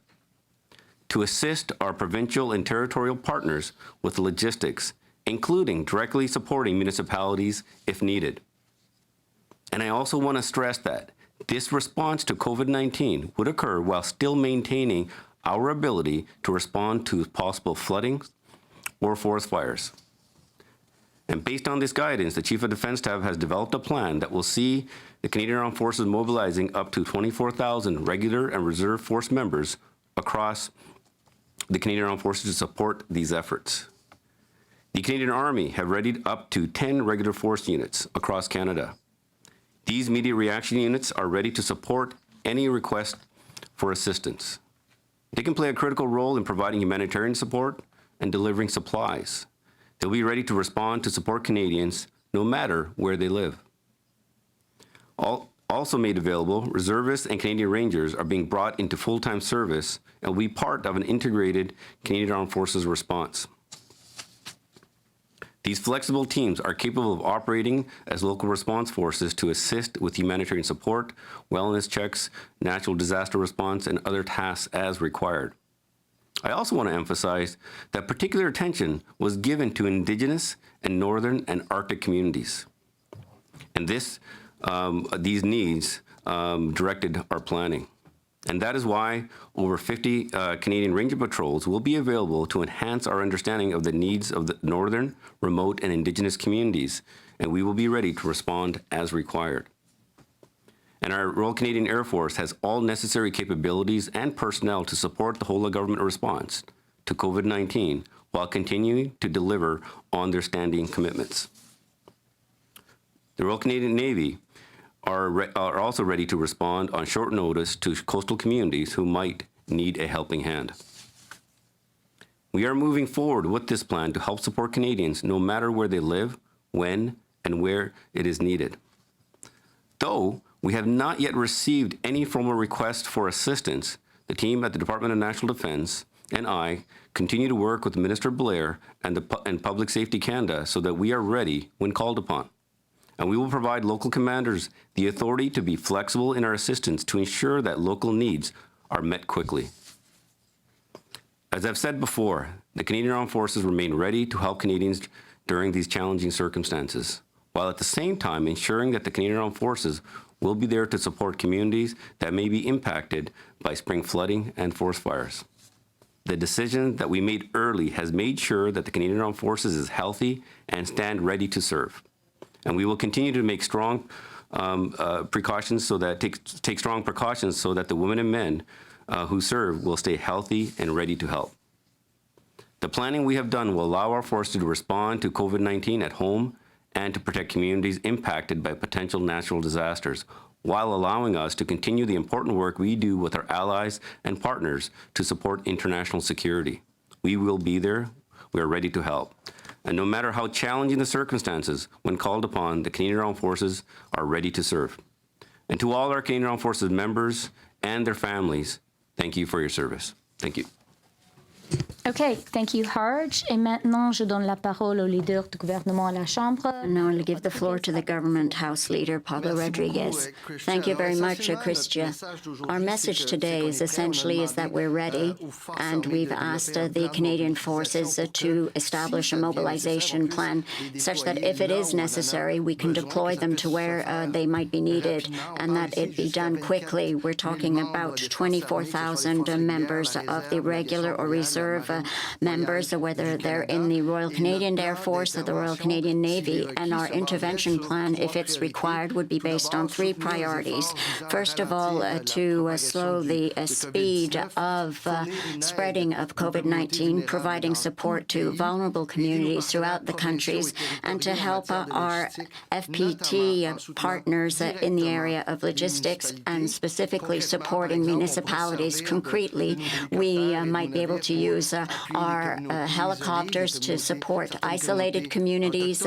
to assist our provincial and territorial partners with logistics, including directly supporting municipalities if needed. And I also want to stress that this response to COVID-19 would occur while still maintaining our ability to respond to possible floodings or forest fires. And based on this guidance, the Chief of Defence Staff has developed a plan that will see the Canadian Armed Forces mobilizing up to 24,000 regular and reserve force members across the Canadian Armed Forces to support these efforts. The Canadian Army have readied up to 10 regular force units across Canada. These immediate reaction units are ready to support any request for assistance. They can play a critical role in providing humanitarian support and delivering supplies. They'll be ready to respond to support Canadians no matter where they live. Also made available, reservists and Canadian Rangers are being brought into full-time service and will be part of an integrated Canadian Armed Forces response. These flexible teams are capable of operating as local response forces to assist with humanitarian support, wellness checks, natural disaster response, and other tasks as required. I also want to emphasize that particular attention was given to Indigenous and Northern and Arctic communities. And these needs directed our planning. And that is why over 50 Canadian Ranger patrols will be available to enhance our understanding of the needs of the Northern, remote, and Indigenous communities, and we will be ready to respond as required. And our Royal Canadian Air Force has all necessary capabilities and personnel to support the whole of government response to COVID-19 while continuing to deliver on their standing commitments. The Royal Canadian Navy are also ready to respond on short notice to coastal communities who might need a helping hand. We are moving forward with this plan to help support Canadians no matter where they live, when, and where it is needed. Though we have not yet received any formal request for assistance, the team at the Department of National Defence and I continue to work with Minister Blair and Public Safety Canada so that we are ready when called upon. And we will provide local commanders the authority to be flexible in our assistance to ensure that local needs are met quickly. As I've said before, the Canadian Armed Forces remain ready to help Canadians during these challenging circumstances, while at the same time ensuring that the Canadian Armed Forces will be there to support communities that may be impacted by spring flooding and forest fires. The decision that we made early has made sure that the Canadian Armed Forces is healthy and stand ready to serve. And we will continue to make strong precautions so that take strong precautions so that the women and men who serve will stay healthy and ready to help. The planning we have done will allow our forces to respond to COVID-19 at home and to protect communities impacted by potential natural disasters, while allowing us to continue the important work we do with our allies and partners to support international security. We will be there. We are ready to help. And no matter how challenging the circumstances, when called upon, the Canadian Armed Forces are ready to serve. And to all our Canadian Armed Forces members and their families, thank you for your service. Thank you. Okay, thank you, Harj. Et maintenant, je donne la parole au leader du gouvernement à la Chambre. And now I'll give the floor to the Government House Leader, Pablo Rodriguez. Thank you very much, Christia. Our message today is essentially that we're ready, and we've asked the Canadian Forces to establish a mobilization plan such that if it is necessary, we can deploy them to where they might be needed, and that it be done quickly. We're talking about 24,000 members of the regular or reserve members, whether they're in the Royal Canadian Air Force or the Royal Canadian Navy, and our intervention plan, if it's required, would be based on 3 priorities. First of all, to slow the speed of spreading of COVID-19, providing support to vulnerable communities throughout the countries, and to help our FPT partners in the area of logistics and specifically supporting municipalities. Concretely, we might be able to use are helicopters to support isolated communities,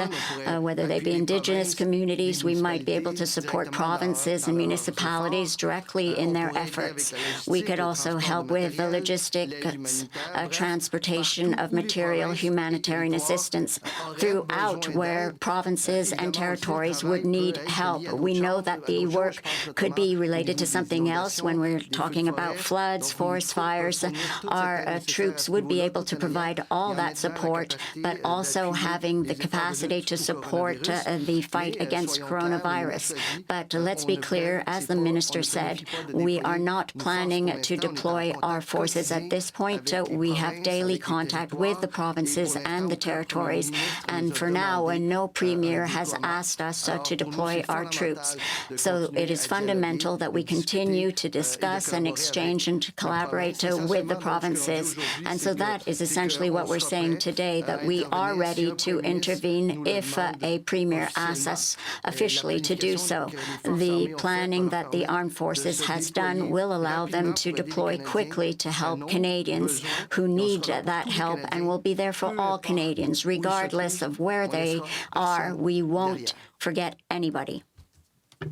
whether they be Indigenous communities. We might be able to support provinces and municipalities directly in their efforts. We could also help with the logistics, transportation of material, humanitarian assistance throughout where provinces and territories would need help. We know that the work could be related to something else when we're talking about floods, forest fires. Our troops would be able to provide all that support, but also having the capacity to support the fight against coronavirus. But let's be clear, as the minister said, we are not planning to deploy our forces at this point. We have daily contact with the provinces and the territories, and for now, no premier has asked us to deploy our troops. So it is fundamental that we continue to discuss and exchange and to collaborate with the provinces. And so that is essentially what we're saying today, that we are ready to intervene if a premier asks us officially to do so. The planning that the armed forces has done will allow them to deploy quickly to help Canadians who need that help, and will be there for all Canadians, regardless of where they are. We won't forget anybody.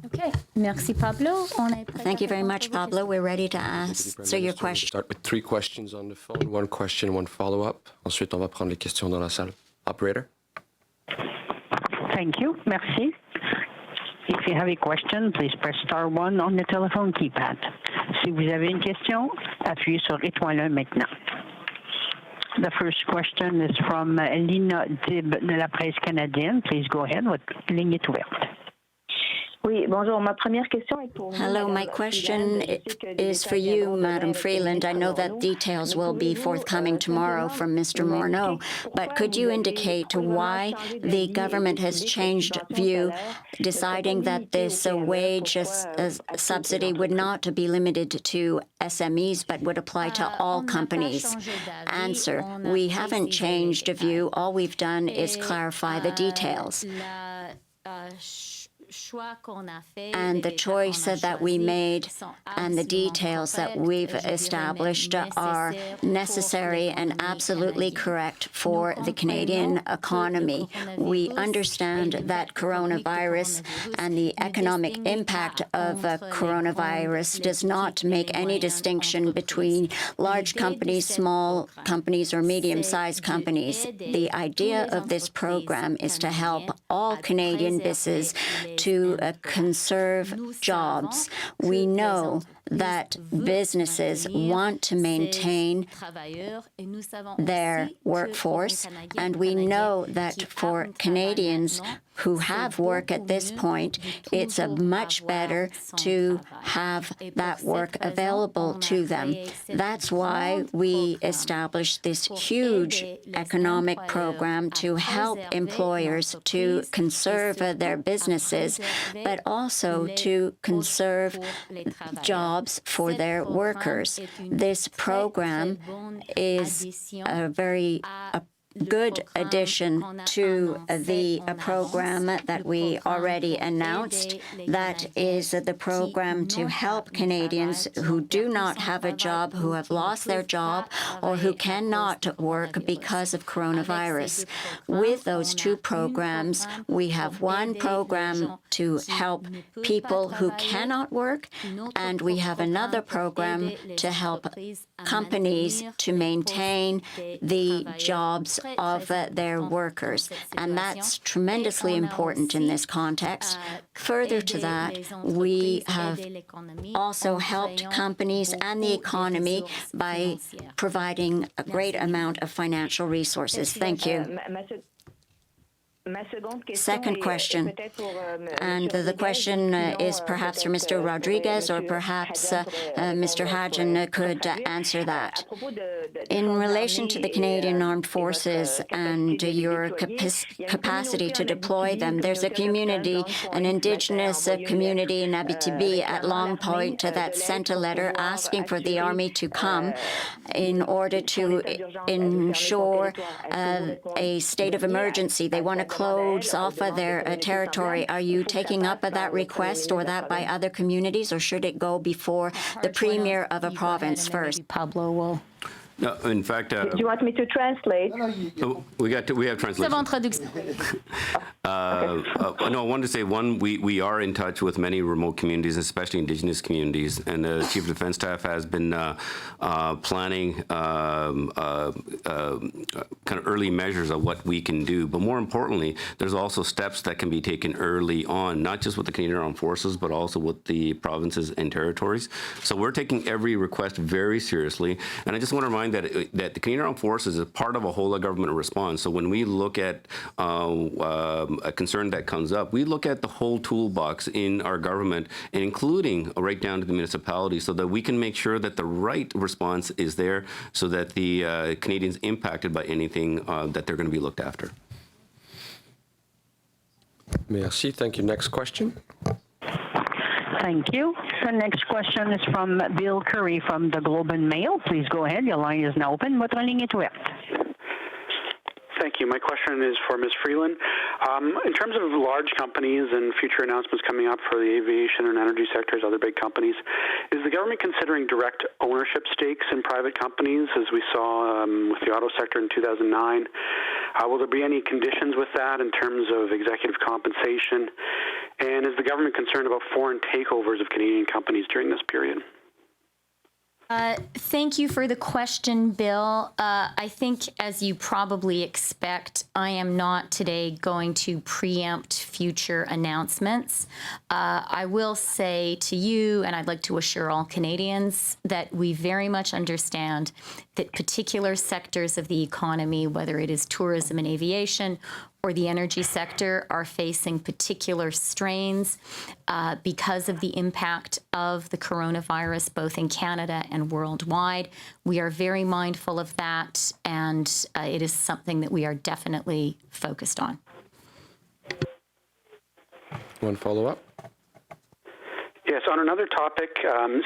Okay. Merci, Pablo. Thank you very much, Pablo. We're ready to answer your question. Start with 3 questions on the phone, 1 question, 1 follow-up. Ensuite, on va prendre les questions dans la salle. Operator. Thank you. Merci. If you have a question, please press star 1 on the telephone keypad. Si vous avez une question, appuyez sur étoile 1 maintenant. The first question is from Lina Dib de la Presse canadienne. Please go ahead. Votre ligne est ouverte. Hello, my question is for you, Madam Freeland. I know that details will be forthcoming tomorrow from Mr. Morneau, but could you indicate why the government has changed view, deciding that this wage subsidy would not be limited to SMEs, but would apply to all companies? Answer: we haven't changed view. All we've done is clarify the details. And the choice that we made and the details that we've established are necessary and absolutely correct for the Canadian economy. We understand that coronavirus and the economic impact of coronavirus does not make any distinction between large companies, small companies, or medium-sized companies. The idea of this program is to help all Canadian businesses to conserve jobs. We know that businesses want to maintain their workforce, and we know that for Canadians who have work at this point, it's much better to have that work available to them. That's why we established this huge economic program to help employers to conserve their businesses, but also to conserve jobs for their workers. This program is a very good addition to the program that we already announced. That is the program to help Canadians who do not have a job, who have lost their job, or who cannot work because of coronavirus. With those 2 programs, we have one program to help people who cannot work, and we have another program to help companies to maintain the jobs of their workers. And that's tremendously important in this context. Further to that, we have also helped companies and the economy by providing a great amount of financial resources. Thank you. Second question, and the question is perhaps for Mr. Rodriguez, or perhaps Mr. Hadjian could answer that. In relation to the Canadian Armed Forces and your capacity to deploy them, there's a community, an Indigenous community in Abitibi at Long Point that sent a letter asking for the Army to come in order to ensure a state of emergency. They want to close off of their territory. Are you taking up that request, or that by other communities, or should it go before the premier of a province first? Pablo will. No, in fact, Do you want me to translate? we have translation. No, I wanted to say, one, we are in touch with many remote communities, especially Indigenous communities, and the Chief of Defence Staff has been planning kind of early measures of what we can do. But more importantly, there's also steps that can be taken early on, not just with the Canadian Armed Forces, but also with the provinces and territories. So we're taking every request very seriously, and I just want to remind that the Canadian Armed Forces is part of a whole of government response. So when we look at a concern that comes up, we look at the whole toolbox in our government, and including right down to the municipality, so that we can make sure that the right response is there, so that the Canadians impacted by anything that they're going to be looked after. Merci. Thank you. Next question. Thank you. The next question is from Bill Curry from the Globe and Mail. Please go ahead. Your line is now open. Votre ligne est ouverte. Thank you. My question is for Ms. Freeland. In terms of large companies and future announcements coming up for the aviation and energy sectors, other big companies, is the government considering direct ownership stakes in private companies, as we saw with the auto sector in 2009? Will there be any conditions with that in terms of executive compensation? And is the government concerned about foreign takeovers of Canadian companies during this period? Thank you for the question, Bill. I think, as you probably expect, I am not today going to preempt future announcements. I will say to you, and I'd like to assure all Canadians, that we very much understand that particular sectors of the economy, whether it is tourism and aviation or the energy sector, are facing particular strains because of the impact of the coronavirus, both in Canada and worldwide. We are very mindful of that, and it is something that we are definitely focused on. One follow-up. Yes, on another topic,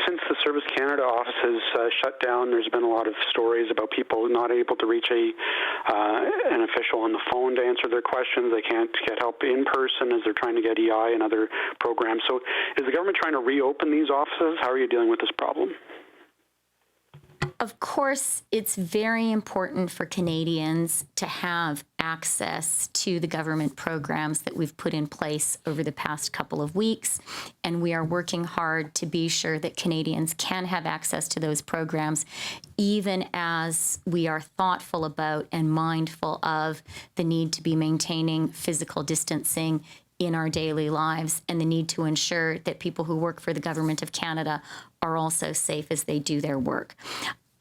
since the Service Canada offices shut down, there's been a lot of stories about people not able to reach an official on the phone to answer their questions. They can't get help in person as they're trying to get EI and other programs. So is the government trying to reopen these offices? How are you dealing with this problem? Of course, it's very important for Canadians to have access to the government programs that we've put in place over the past couple of weeks, and we are working hard to be sure that Canadians can have access to those programs, even as we are thoughtful about and mindful of the need to be maintaining physical distancing in our daily lives and the need to ensure that people who work for the Government of Canada are also safe as they do their work.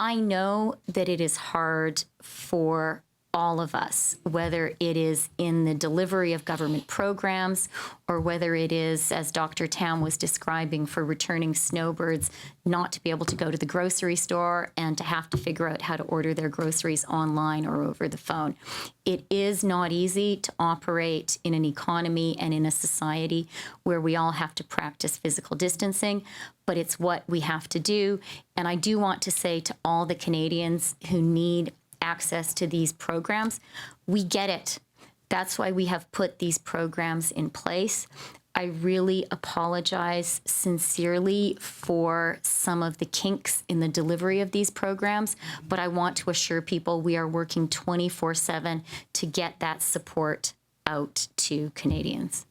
I know that it is hard for all of us, whether it is in the delivery of government programs or whether it is, as Dr. Tam was describing, for returning snowbirds not to be able to go to the grocery store and to have to figure out how to order their groceries online or over the phone. It is not easy to operate in an economy and in a society where we all have to practice physical distancing, but it's what we have to do. And I do want to say to all the Canadians who need access to these programs, we get it. That's why we have put these programs in place. I really apologize sincerely for some of the kinks in the delivery of these programs, but I want to assure people we are working 24/7 to get that support out to Canadians.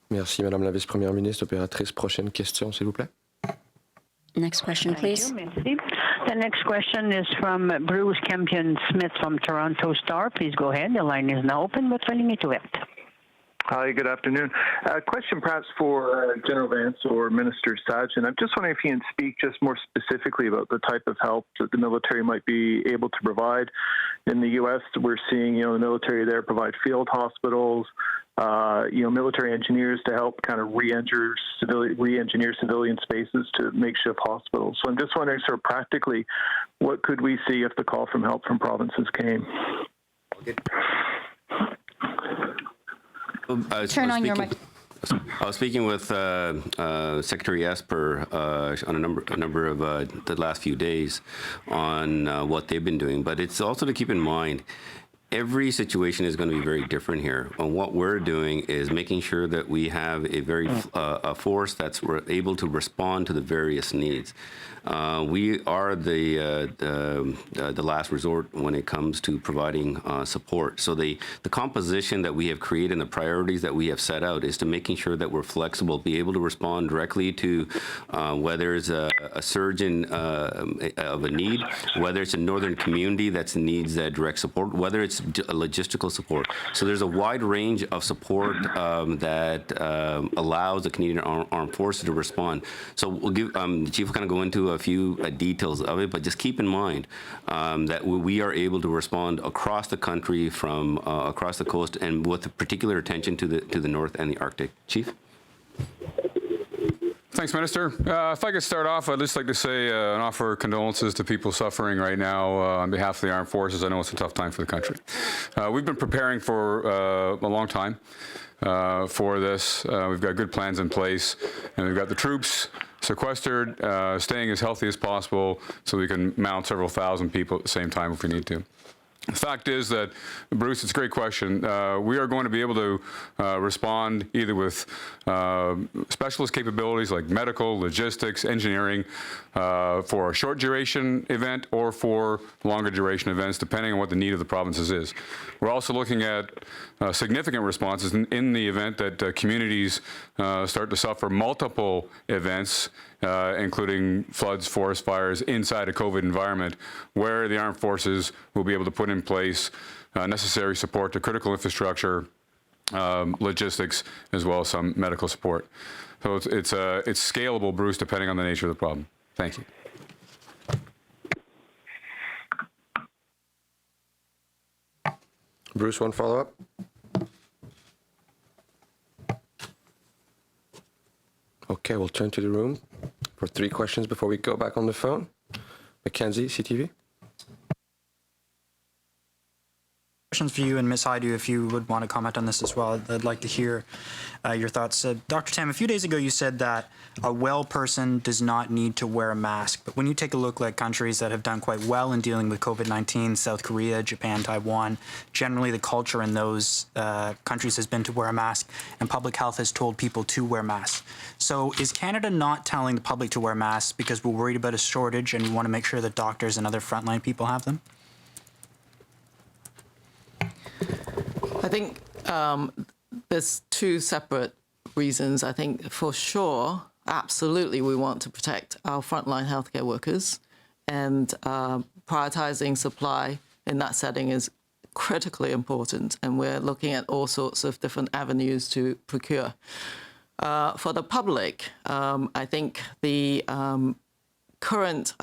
Merci, Madame la Vice-Première Ministre. Opératrice, prochaine question, s'il vous plaît. Next question, please. Thank you, merci. The next question is from Bruce Campion-Smith from Toronto Star. Please go ahead. The line is now open. Votre ligne est ouverte. Hi, good afternoon. A question perhaps for General Vance or Minister Sajjan. I'm just wondering if you can speak just more specifically about the type of help that the military might be able to provide. In the U.S., we're seeing, the military there provide field hospitals, military engineers to help kind of re-engineer civilian spaces to makeshift hospitals. So I'm just wondering, sort of practically, what could we see if the call from help from provinces came? Turn on your mic. I was speaking with Secretary Esper on a number of the last few days on what they've been doing, but it's also to keep in mind every situation is going to be very different here. And what we're doing is making sure that we have a very a force that's able to respond to the various needs. We are the last resort when it comes to providing support. So the composition that we have created and the priorities that we have set out is to making sure that we're flexible, be able to respond directly to whether it's a surge of a need, whether it's a northern community that needs direct support, whether it's logistical support. So there's a wide range of support that allows the Canadian Armed Forces to respond. So we'll give the Chief will kind of go into a few details of it, but just keep in mind that we are able to respond across the country, from across the coast, and with particular attention to the North and the Arctic. Chief? Thanks, Minister. If I could start off, I'd just like to say and offer condolences to people suffering right now on behalf of the Armed Forces. I know it's a tough time for the country. We've been preparing for a long time for this. We've got good plans in place, and we've got the troops sequestered, staying as healthy as possible so we can mount several thousand people at the same time if we need to. The fact is that, Bruce, it's a great question. We are going to be able to respond either with specialist capabilities like medical, logistics, engineering for a short duration event or for longer duration events, depending on what the need of the provinces is. We're also looking at significant responses in the event that communities start to suffer multiple events, including floods, forest fires, inside a COVID environment, where the armed forces will be able to put in place necessary support to critical infrastructure, logistics, as well as some medical support. So it's scalable, Bruce, depending on the nature of the problem. Thank you. Bruce, one follow-up? Okay, we'll turn to the room for 3 questions before we go back on the phone. Mackenzie, CTV. Questions for you, and Ms. Haidu, if you would want to comment on this as well, I'd like to hear your thoughts. Dr. Tam, a few days ago you said that a well person does not need to wear a mask, but when you take a look at countries that have done quite well in dealing with COVID-19, South Korea, Japan, Taiwan, generally the culture in those countries has been to wear a mask, and public health has told people to wear masks. So is Canada not telling the public to wear masks because we're worried about a shortage and we want to make sure that doctors and other frontline people have them? I think there's 2 separate reasons. I think for sure, absolutely, we want to protect our frontline healthcare workers, and prioritizing supply in that setting is critically important, and we're looking at all sorts of different avenues to procure. For the public, I think the current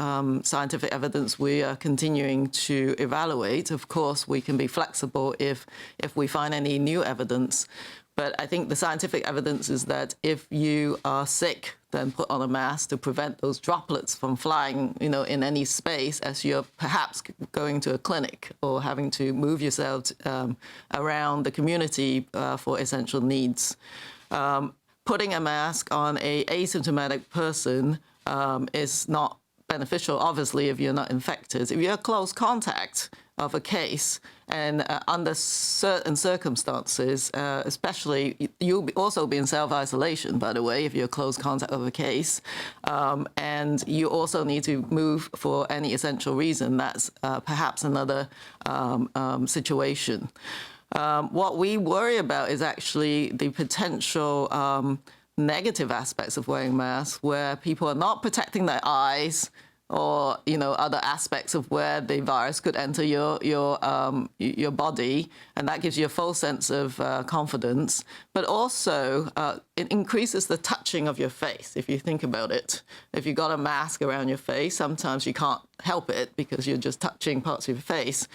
scientific evidence we are continuing to evaluate. Of course, we can be flexible if we find any new evidence. But I think the scientific evidence is that if you are sick, then put on a mask to prevent those droplets from flying, in any space as you're perhaps going to a clinic or having to move yourself around the community for essential needs. Putting a mask on an asymptomatic person is not beneficial, obviously, if you're not infected. If you're a close contact of a case, and under certain circumstances, especially, you'll also be in self-isolation, by the way, if you're a close contact of a case, and you also need to move for any essential reason. That's perhaps another situation. What we worry about is actually the potential negative aspects of wearing masks, where people are not protecting their eyes or other aspects of where the virus could enter your body, and that gives you a false sense of confidence. But also, it increases the touching of your face. If you think about it, if you've got a mask around your face, sometimes you can't help it because you're just touching parts of your face.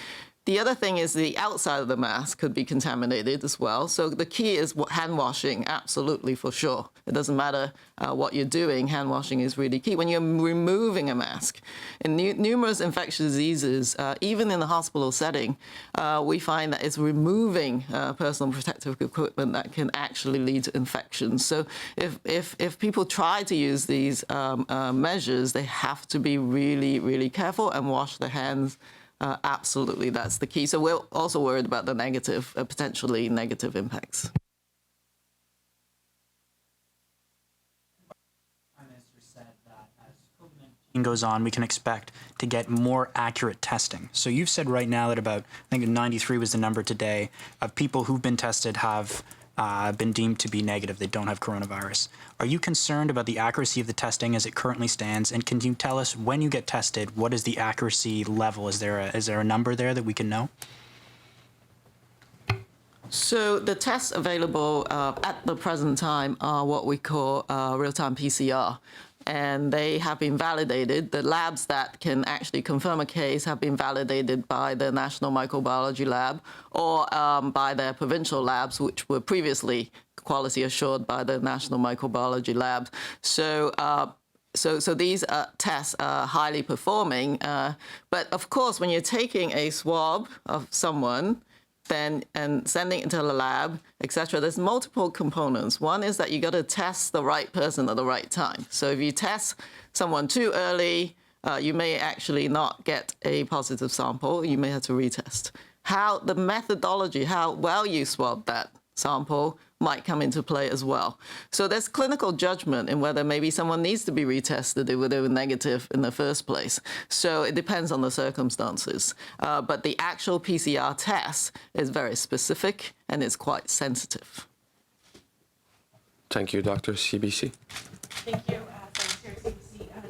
The other thing is the outside of the mask could be contaminated as well. So the key is hand washing, absolutely, for sure. It doesn't matter what you're doing, hand washing is really key. When you're removing a mask, in numerous infectious diseases, even in the hospital setting, we find that it's removing personal protective equipment that can actually lead to infections. So if people try to use these measures, they have to be really, really careful and wash their hands Absolutely, that's the key. So we're also worried about the negative, potentially negative impacts. Goes on, we can expect to get more accurate testing. So you've said right now that about, I think 93 was the number today, of people who've been tested have been deemed to be negative. They don't have coronavirus. Are you concerned about the accuracy of the testing as it currently stands? And can you tell us, when you get tested, what is the accuracy level? Is there a number there that we can know? So the tests available at the present time are what we call real-time PCR. And they have been validated. The labs that can actually confirm a case have been validated by the National Microbiology Lab or by their provincial labs, which were previously quality assured by the National Microbiology Labs. So these tests are highly performing. But of course, when you're taking a swab of someone, and sending it to the lab, etc. There's multiple components. One is that you got to test the right person at the right time. So if you test someone too early, you may actually not get a positive sample. You may have to retest. How the methodology, how well you swab that sample might come into play as well. So there's clinical judgment in whether maybe someone needs to be retested if they were negative in the first place. So it depends on the circumstances. But the actual PCR test is very specific and it's quite sensitive. Thank you, Dr. CBC. Thank you,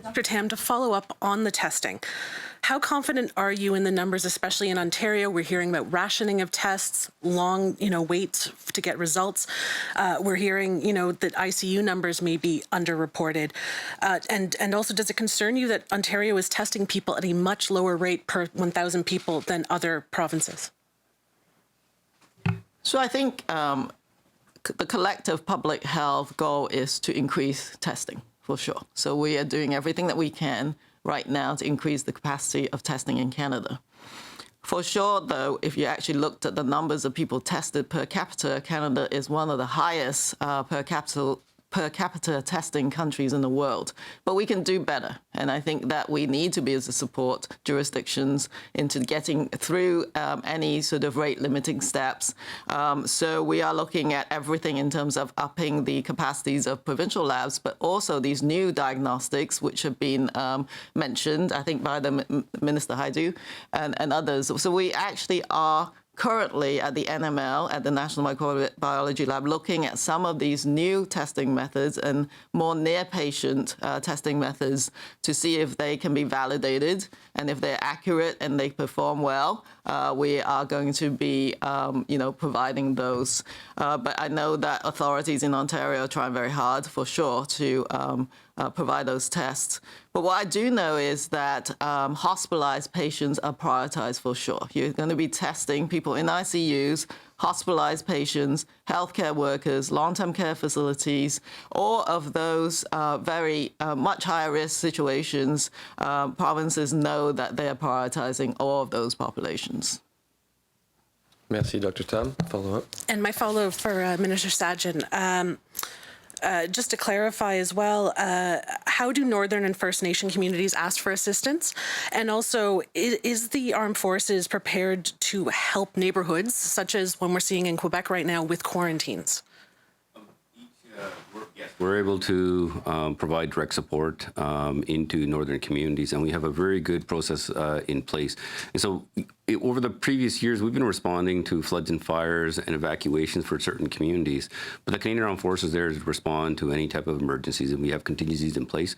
Dr. Tam, to follow up on the testing. How confident are you in the numbers, especially in Ontario? We're hearing about rationing of tests, long, waits to get results. We're hearing, that ICU numbers may be underreported. And also, does it concern you that Ontario is testing people at a much lower rate per 1,000 people than other provinces? So I think the collective public health goal is to increase testing, for sure. So we are doing everything that we can right now to increase the capacity of testing in Canada. For sure, though, if you actually looked at the numbers of people tested per capita, Canada is one of the highest per capita testing countries in the world. But we can do better. And I think that we need to be able to support jurisdictions into getting through any sort of rate limiting steps. So we are looking at everything in terms of upping the capacities of provincial labs, but also these new diagnostics, which have been mentioned, I think, by the Minister Rideau and others. So we actually are currently at the NML, at the National Microbiology Lab, looking at some of these new testing methods and more near-patient testing methods to see if they can be validated, and if they're accurate and they perform well, we are going to be, providing those. But I know that authorities in Ontario are trying very hard, for sure, to provide those tests. But what I do know is that hospitalized patients are prioritized, for sure. You're going to be testing people in ICUs, hospitalized patients, healthcare workers, long-term care facilities, all of those very much higher risk situations. Provinces know that they are prioritizing all of those populations. Merci, Dr. Tam. Follow up. And my follow-up for Minister Sajjan. Just to clarify as well, how do Northern and First Nation communities ask for assistance? And also, is the Armed Forces prepared to help neighborhoods, such as when we're seeing in Quebec right now with quarantines? We're able to provide direct support into northern communities, and we have a very good process in place. And so over the previous years, we've been responding to floods and fires and evacuations for certain communities, but the Canadian Armed Forces there is to respond to any type of emergencies, and we have contingencies in place.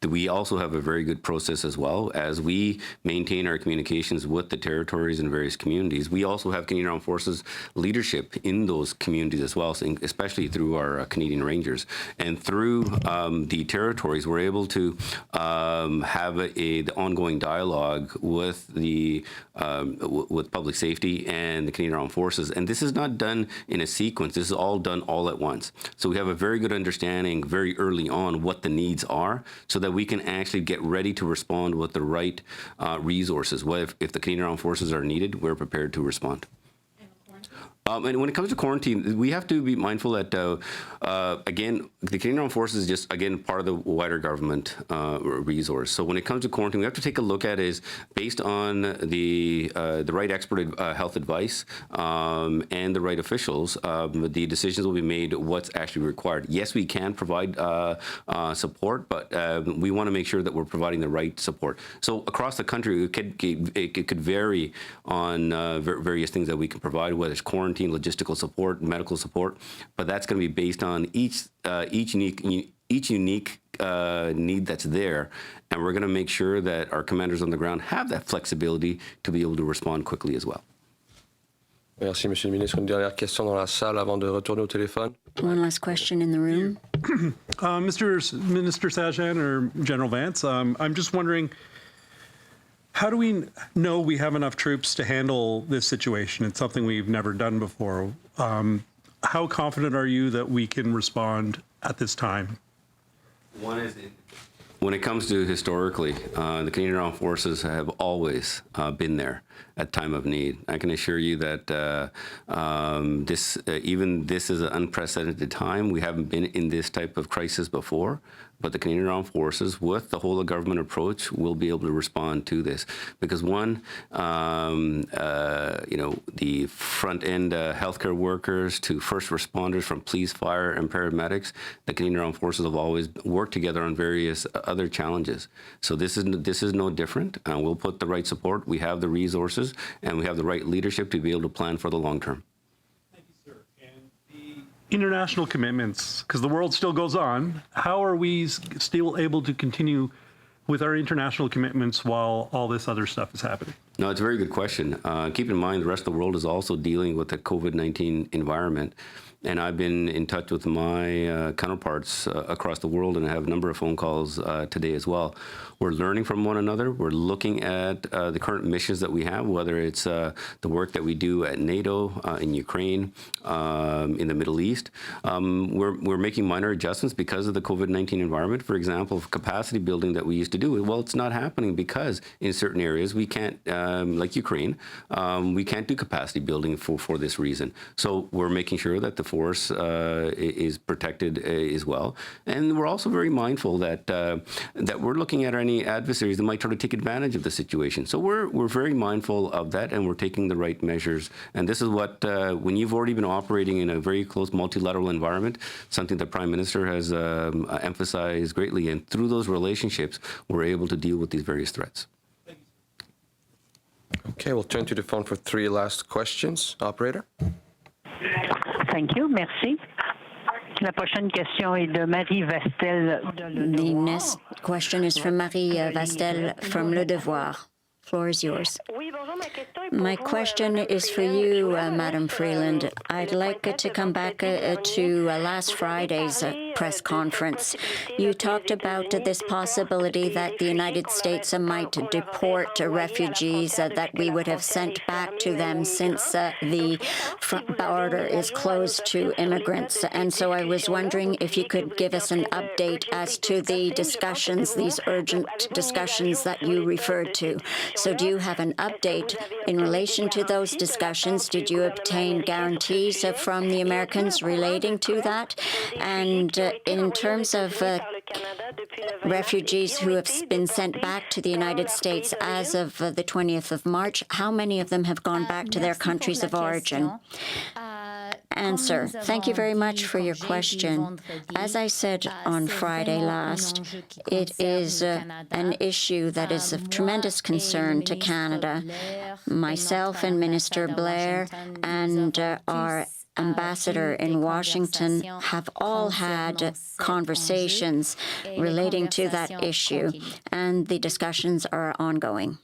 We also have a very good process as well. As we maintain our communications with the territories and various communities, we also have Canadian Armed Forces leadership in those communities as well, especially through our Canadian Rangers. And through the territories, we're able to have the ongoing dialogue with the with public safety and the Canadian Armed Forces. And this is not done in a sequence. This is all done all at once. So we have a very good understanding very early on what the needs are, so that we can actually get ready to respond with the right resources. If the Canadian Armed Forces are needed, we're prepared to respond. And when it comes to quarantine, we have to be mindful that, again, the Canadian Armed Forces is just, again, part of the wider government resource. So when it comes to quarantine, we have to take a look at is based on the right expert health advice and the right officials, the decisions will be made what's actually required. Yes, we can provide support, but we want to make sure that we're providing the right support. So across the country, it could vary on various things that we can provide, whether it's quarantine, logistical support, medical support, but that's going to be based on each unique need that's there, and we're going to make sure that our commanders on the ground have that flexibility to be able to respond quickly as well. Merci, Monsieur le Ministre. Une dernière question dans la salle avant de retourner au téléphone. One last question in the room. Minister Sajjan or General Vance, I'm just wondering, how do we know we have enough troops to handle this situation? It's something we've never done before. How confident are you that we can respond at this time? One is when it comes to historically, the Canadian Armed Forces have always been there at time of need. I can assure you that this is an unprecedented time. We haven't been in this type of crisis before, but the Canadian Armed Forces, with the whole of government approach, will be able to respond to this. Because one, the front end healthcare workers to first responders, from police, fire, and paramedics, the Canadian Armed Forces have always worked together on various other challenges. So this is no different. We'll put the right support. We have the resources, and we have the right leadership to be able to plan for the long term. International commitments, because the world still goes on. How are we still able to continue with our international commitments while all this other stuff is happening? No, it's a very good question. Keep in mind, the rest of the world is also dealing with the COVID-19 environment. And I've been in touch with my counterparts across the world, and I have a number of phone calls today as well. We're learning from one another. We're looking at the current missions that we have, whether it's the work that we do at NATO, in Ukraine, in the Middle East. We're making minor adjustments because of the COVID-19 environment. For example, capacity building that we used to do, well, it's not happening because in certain areas we can't, like Ukraine, we can't do capacity building for this reason. So we're making sure that the force is protected as well. And we're also very mindful that we're looking at any adversaries that might try to take advantage of the situation. So we're very mindful of that, and we're taking the right measures. And this is what, when you've already been operating in a very close multilateral environment, something the Prime Minister has emphasized greatly, and through those relationships, we're able to deal with these various threats. Okay, we'll turn to the phone for three last questions. Operator? Thank you. Merci. La prochaine question est de Marie Vastel. The next question is from Marie Vastel from Le Devoir. Floor is yours. My question is for you, Madam Freeland. I'd like to come back to last Friday's press conference. You talked about this possibility that the United States might deport refugees that we would have sent back to them since the border is closed to immigrants. And so I was wondering if you could give us an update as to the discussions, these urgent discussions that you referred to. So do you have an update in relation to those discussions? Did you obtain guarantees from the Americans relating to that? And in terms of refugees who have been sent back to the United States as of the 20th of March, how many of them have gone back to their countries of origin? Answer. Thank you very much for your question. As I said on Friday last, it is an issue that is of tremendous concern to Canada. Myself and Minister Blair and our ambassador in Washington have all had conversations relating to that issue, and the discussions are ongoing.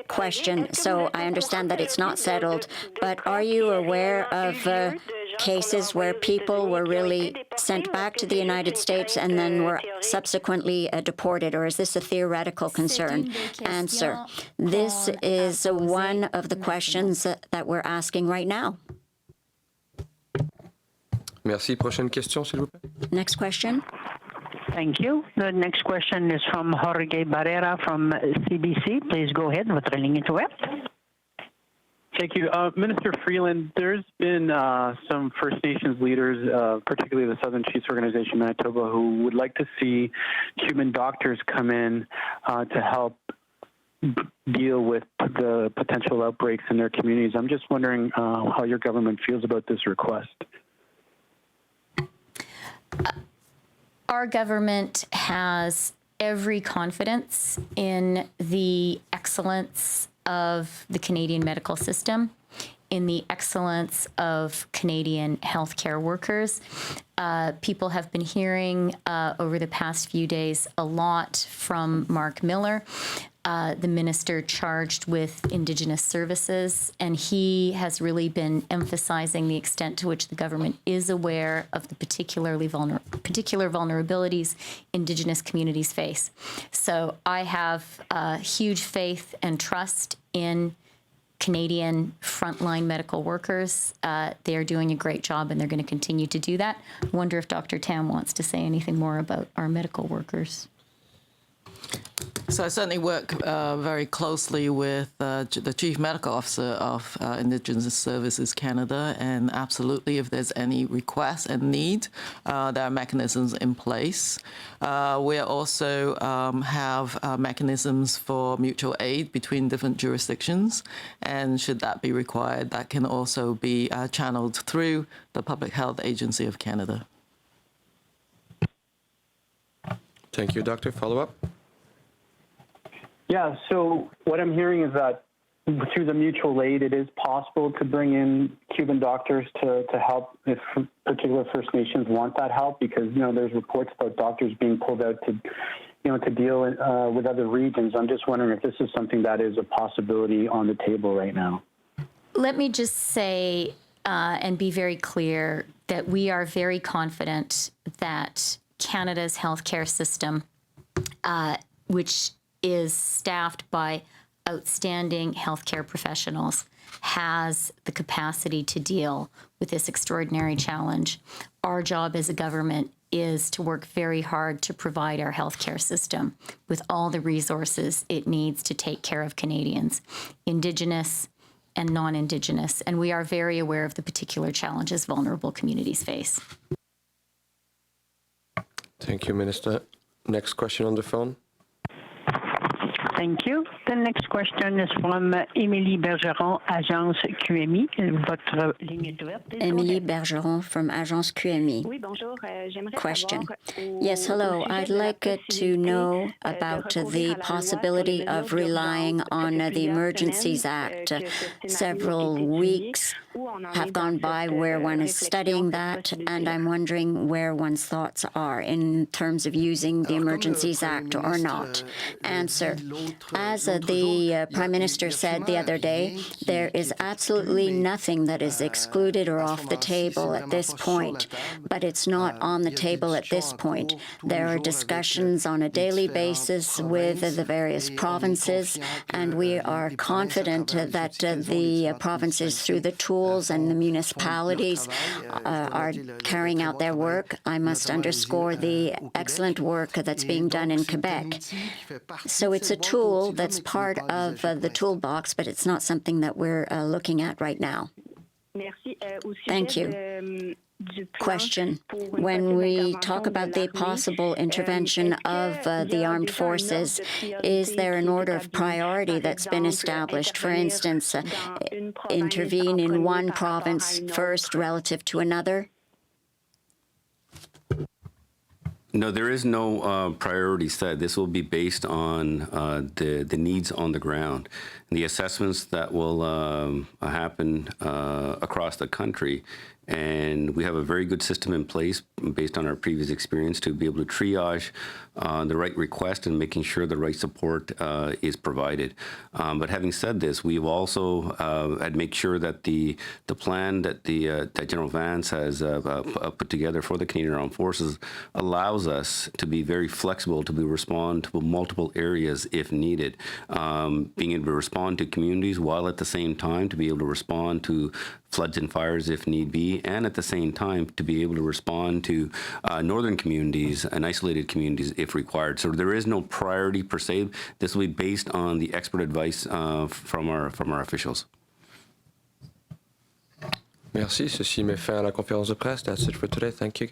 Question. So I understand that it's not settled, but are you aware of cases where people were really sent back to the United States and then were subsequently deported, or is this a theoretical concern? Answer. This is one of the questions that we're asking right now. Merci. Prochaine question, s'il vous plaît. Next question. Thank you. The next question is from Jorge Barrera from CBC. Please go ahead. Votre ligne est ouverte. Thank you. Minister Freeland, there's been some First Nations leaders, particularly the Southern Chiefs Organization, Manitoba, who would like to see Cuban doctors come in to help deal with the potential outbreaks in their communities. I'm just wondering how your government feels about this request. Our government has every confidence in the excellence of the Canadian medical system, in the excellence of Canadian healthcare workers. People have been hearing over the past few days a lot from Mark Miller, the minister charged with Indigenous services, and he has really been emphasizing the extent to which the government is aware of the particular vulnerabilities Indigenous communities face. So I have huge faith and trust in Canadian frontline medical workers. They are doing a great job, and they're going to continue to do that. I wonder if Dr. Tam wants to say anything more about our medical workers. So I certainly work very closely with the Chief Medical Officer of Indigenous Services Canada, and absolutely, if there's any request and need, there are mechanisms in place. We also have mechanisms for mutual aid between different jurisdictions, and should that be required, that can also be channeled through the Public Health Agency of Canada. Thank you, Doctor. Follow up? Yeah, so what I'm hearing is that through the mutual aid, it is possible to bring in Cuban doctors to help if particular First Nations want that help, because, you know, there's reports about doctors being pulled out to, you know, to deal with other regions. I'm just wondering if this is something that is a possibility on the table right now. Let me just say and be very clear that we are very confident that Canada's healthcare system, which is staffed by outstanding healthcare professionals, has the capacity to deal with this extraordinary challenge. Our job as a government is to work very hard to provide our healthcare system with all the resources it needs to take care of Canadians, Indigenous and non-Indigenous, and we are very aware of the particular challenges vulnerable communities face. Thank you, Minister. Next question on the phone. Thank you. The next question is from Émilie Bergeron, Agence QMI. Votre ligne est ouverte. Émilie Bergeron from Agence QMI. Oui, bonjour. Question. Yes, hello. I'd like to know about the possibility of relying on the Emergencies Act. Several weeks have gone by where one is studying that, and I'm wondering where one's thoughts are in terms of using the Emergencies Act or not. Answer. As the Prime Minister said the other day, there is absolutely nothing that is excluded or off the table at this point, but it's not on the table at this point. There are discussions on a daily basis with the various provinces, and we are confident that the provinces, through the tools and the municipalities, are carrying out their work. I must underscore the excellent work that's being done in Quebec. So it's a tool that's part of the toolbox, but it's not something that we're looking at right now. Thank you. Question. When we talk about the possible intervention of the armed forces, is there an order of priority that's been established? For instance, intervene in one province first relative to another? No, there is no priority set. This will be based on the needs on the ground. And the assessments that will happen across the country. And we have a very good system in place based on our previous experience to be able to triage the right request and making sure the right support is provided. But having said this, we've also had make sure that the plan that that General Vance has put together for the Canadian Armed Forces allows us to be very flexible to respond to multiple areas if needed, being able to respond to communities while at the same time to be able to respond to floods and fires if need be, and at the same time to be able to respond to northern communities and isolated communities if required. So there is no priority per se. This will be based on the expert advice from our officials. Merci. Ceci met fin à la conférence de presse. That's it for today. Thank you.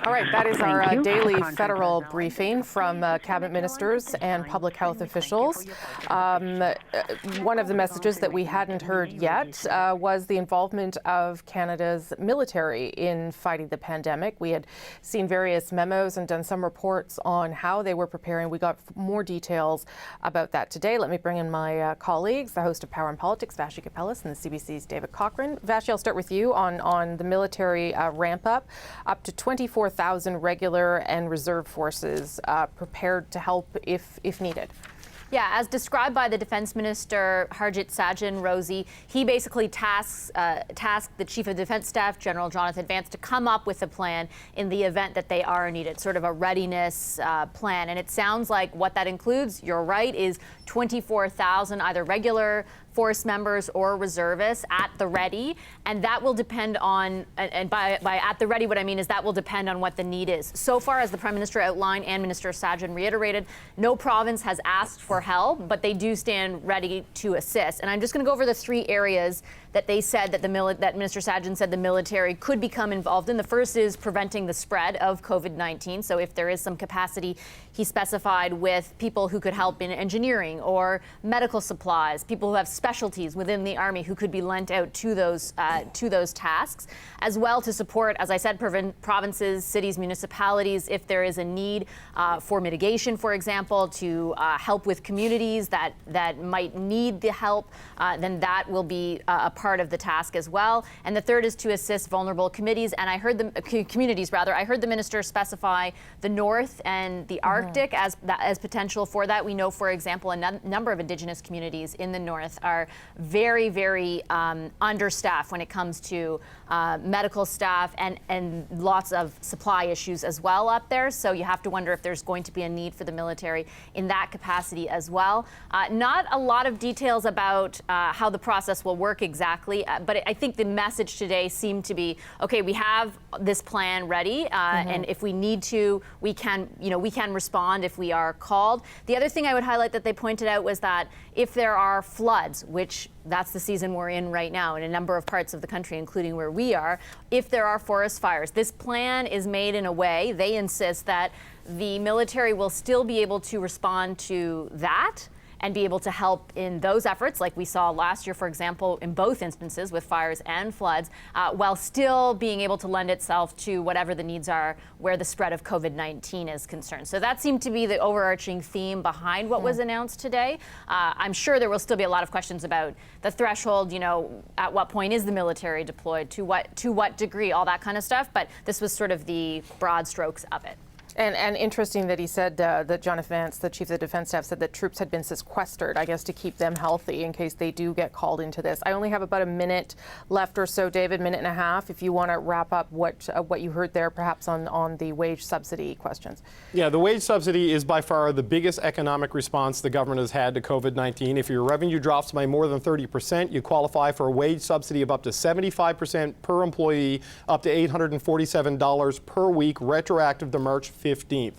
All right, that is our Thank you. daily federal briefing from cabinet ministers and public health officials. One of the messages that we hadn't heard yet was the involvement of Canada's military in fighting the pandemic. We had seen various memos and done some reports on how they were preparing. We got more details about that today. Let me bring in my colleagues, the host of Power and Politics, Vashi Kapelis, and the CBC's David Cochrane. Vashi, I'll start with you on the military ramp up to 24,000 regular and reserve forces prepared to help if needed. Yeah, as described by the Defense Minister, Harjit Sajjan, Rosie, he basically tasked the Chief of Defense Staff, General Jonathan Vance, to come up with a plan in the event that they are needed, sort of a readiness plan. And it sounds like what that includes, you're right, is 24,000 either regular force members or reservists at the ready, and that will depend on, and by at the ready, what I mean is that will depend on what the need is. So far, as the Prime Minister outlined and Minister Sajjan reiterated, no province has asked for help, but they do stand ready to assist. And I'm just going to go over the three areas that they said that that Minister Sajjan said the military could become involved in. The first is preventing the spread of COVID-19. So if there is some capacity, he specified, with people who could help in engineering or medical supplies, people who have specialties within the Army who could be lent out to those tasks, as well to support, as I said, provinces, cities, municipalities, if there is a need for mitigation, for example, to help with communities that might need the help, then that will be a part of the task as well. And the third is to assist vulnerable communities. And I heard I heard the minister specify the North and the Arctic as potential for that. We know, for example, a number of Indigenous communities in the North are very, very understaffed when it comes to medical staff and lots of supply issues as well up there. So you have to wonder if there's going to be a need for the military in that capacity as well. Not a lot of details about how the process will work exactly, but I think the message today seemed to be, okay, we have this plan ready, and if we need to, we can respond if we are called. The other thing I would highlight that they pointed out was that if there are floods, which that's the season we're in right now in a number of parts of the country, including where we are, if there are forest fires, this plan is made in a way, they insist, that the military will still be able to respond to that and be able to help in those efforts, like we saw last year, for example, in both instances with fires and floods, while still being able to lend itself to whatever the needs are where the spread of COVID-19 is concerned. So that seemed to be the overarching theme behind what was announced today. I'm sure there will still be a lot of questions about the threshold, at what point is the military deployed, to what degree, all that kind of stuff, but this was sort of the broad strokes of it. And interesting that he said that Jonathan Vance, the Chief of the Defense Staff, said that troops had been sequestered, I guess, to keep them healthy in case they do get called into this. I only have about a minute left or so, David, minute and a half, if you want to wrap up what you heard there, perhaps on the wage subsidy questions. Yeah, the wage subsidy is by far the biggest economic response the government has had to COVID-19. If your revenue drops by more than 30%, you qualify for a wage subsidy of up to 75% per employee, up to $847 per week, retroactive to March 15th.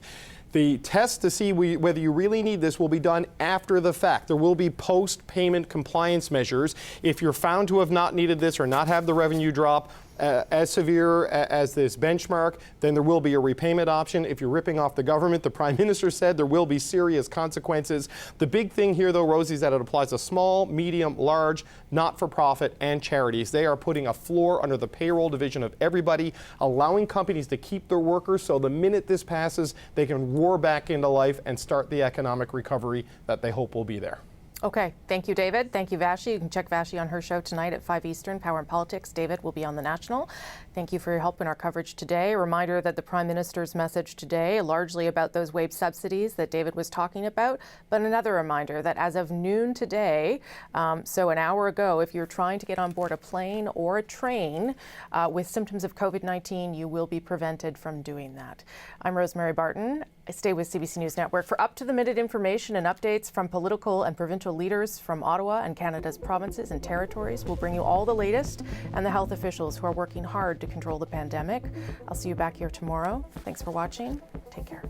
The test to see whether you really need this will be done after the fact. There will be post-payment compliance measures. If you're found to have not needed this or not have the revenue drop as severe as this benchmark, then there will be a repayment option. If you're ripping off the government, the Prime Minister said there will be serious consequences. The big thing here, though, Rosie, is that it applies to small, medium, large, not-for-profit, and charities. They are putting a floor under the payroll division of everybody, allowing companies to keep their workers so the minute this passes, they can roar back into life and start the economic recovery that they hope will be there. Okay. Thank you, David. Thank you, Vashi. You can check Vashi on her show tonight at 5 Eastern, Power and Politics. David will be on the National. Thank you for your help in our coverage today. A reminder that the Prime Minister's message today, largely about those wage subsidies that David was talking about, but another reminder that as of noon today, so an hour ago, if you're trying to get on board a plane or a train with symptoms of COVID-19, you will be prevented from doing that. I'm Rosemary Barton. Stay with CBC News Network for up-to-the-minute information and updates from political and provincial leaders from Ottawa and Canada's provinces and territories. We'll bring you all the latest and the health officials who are working hard to control the pandemic. I'll see you back here tomorrow. Thanks for watching. Take care.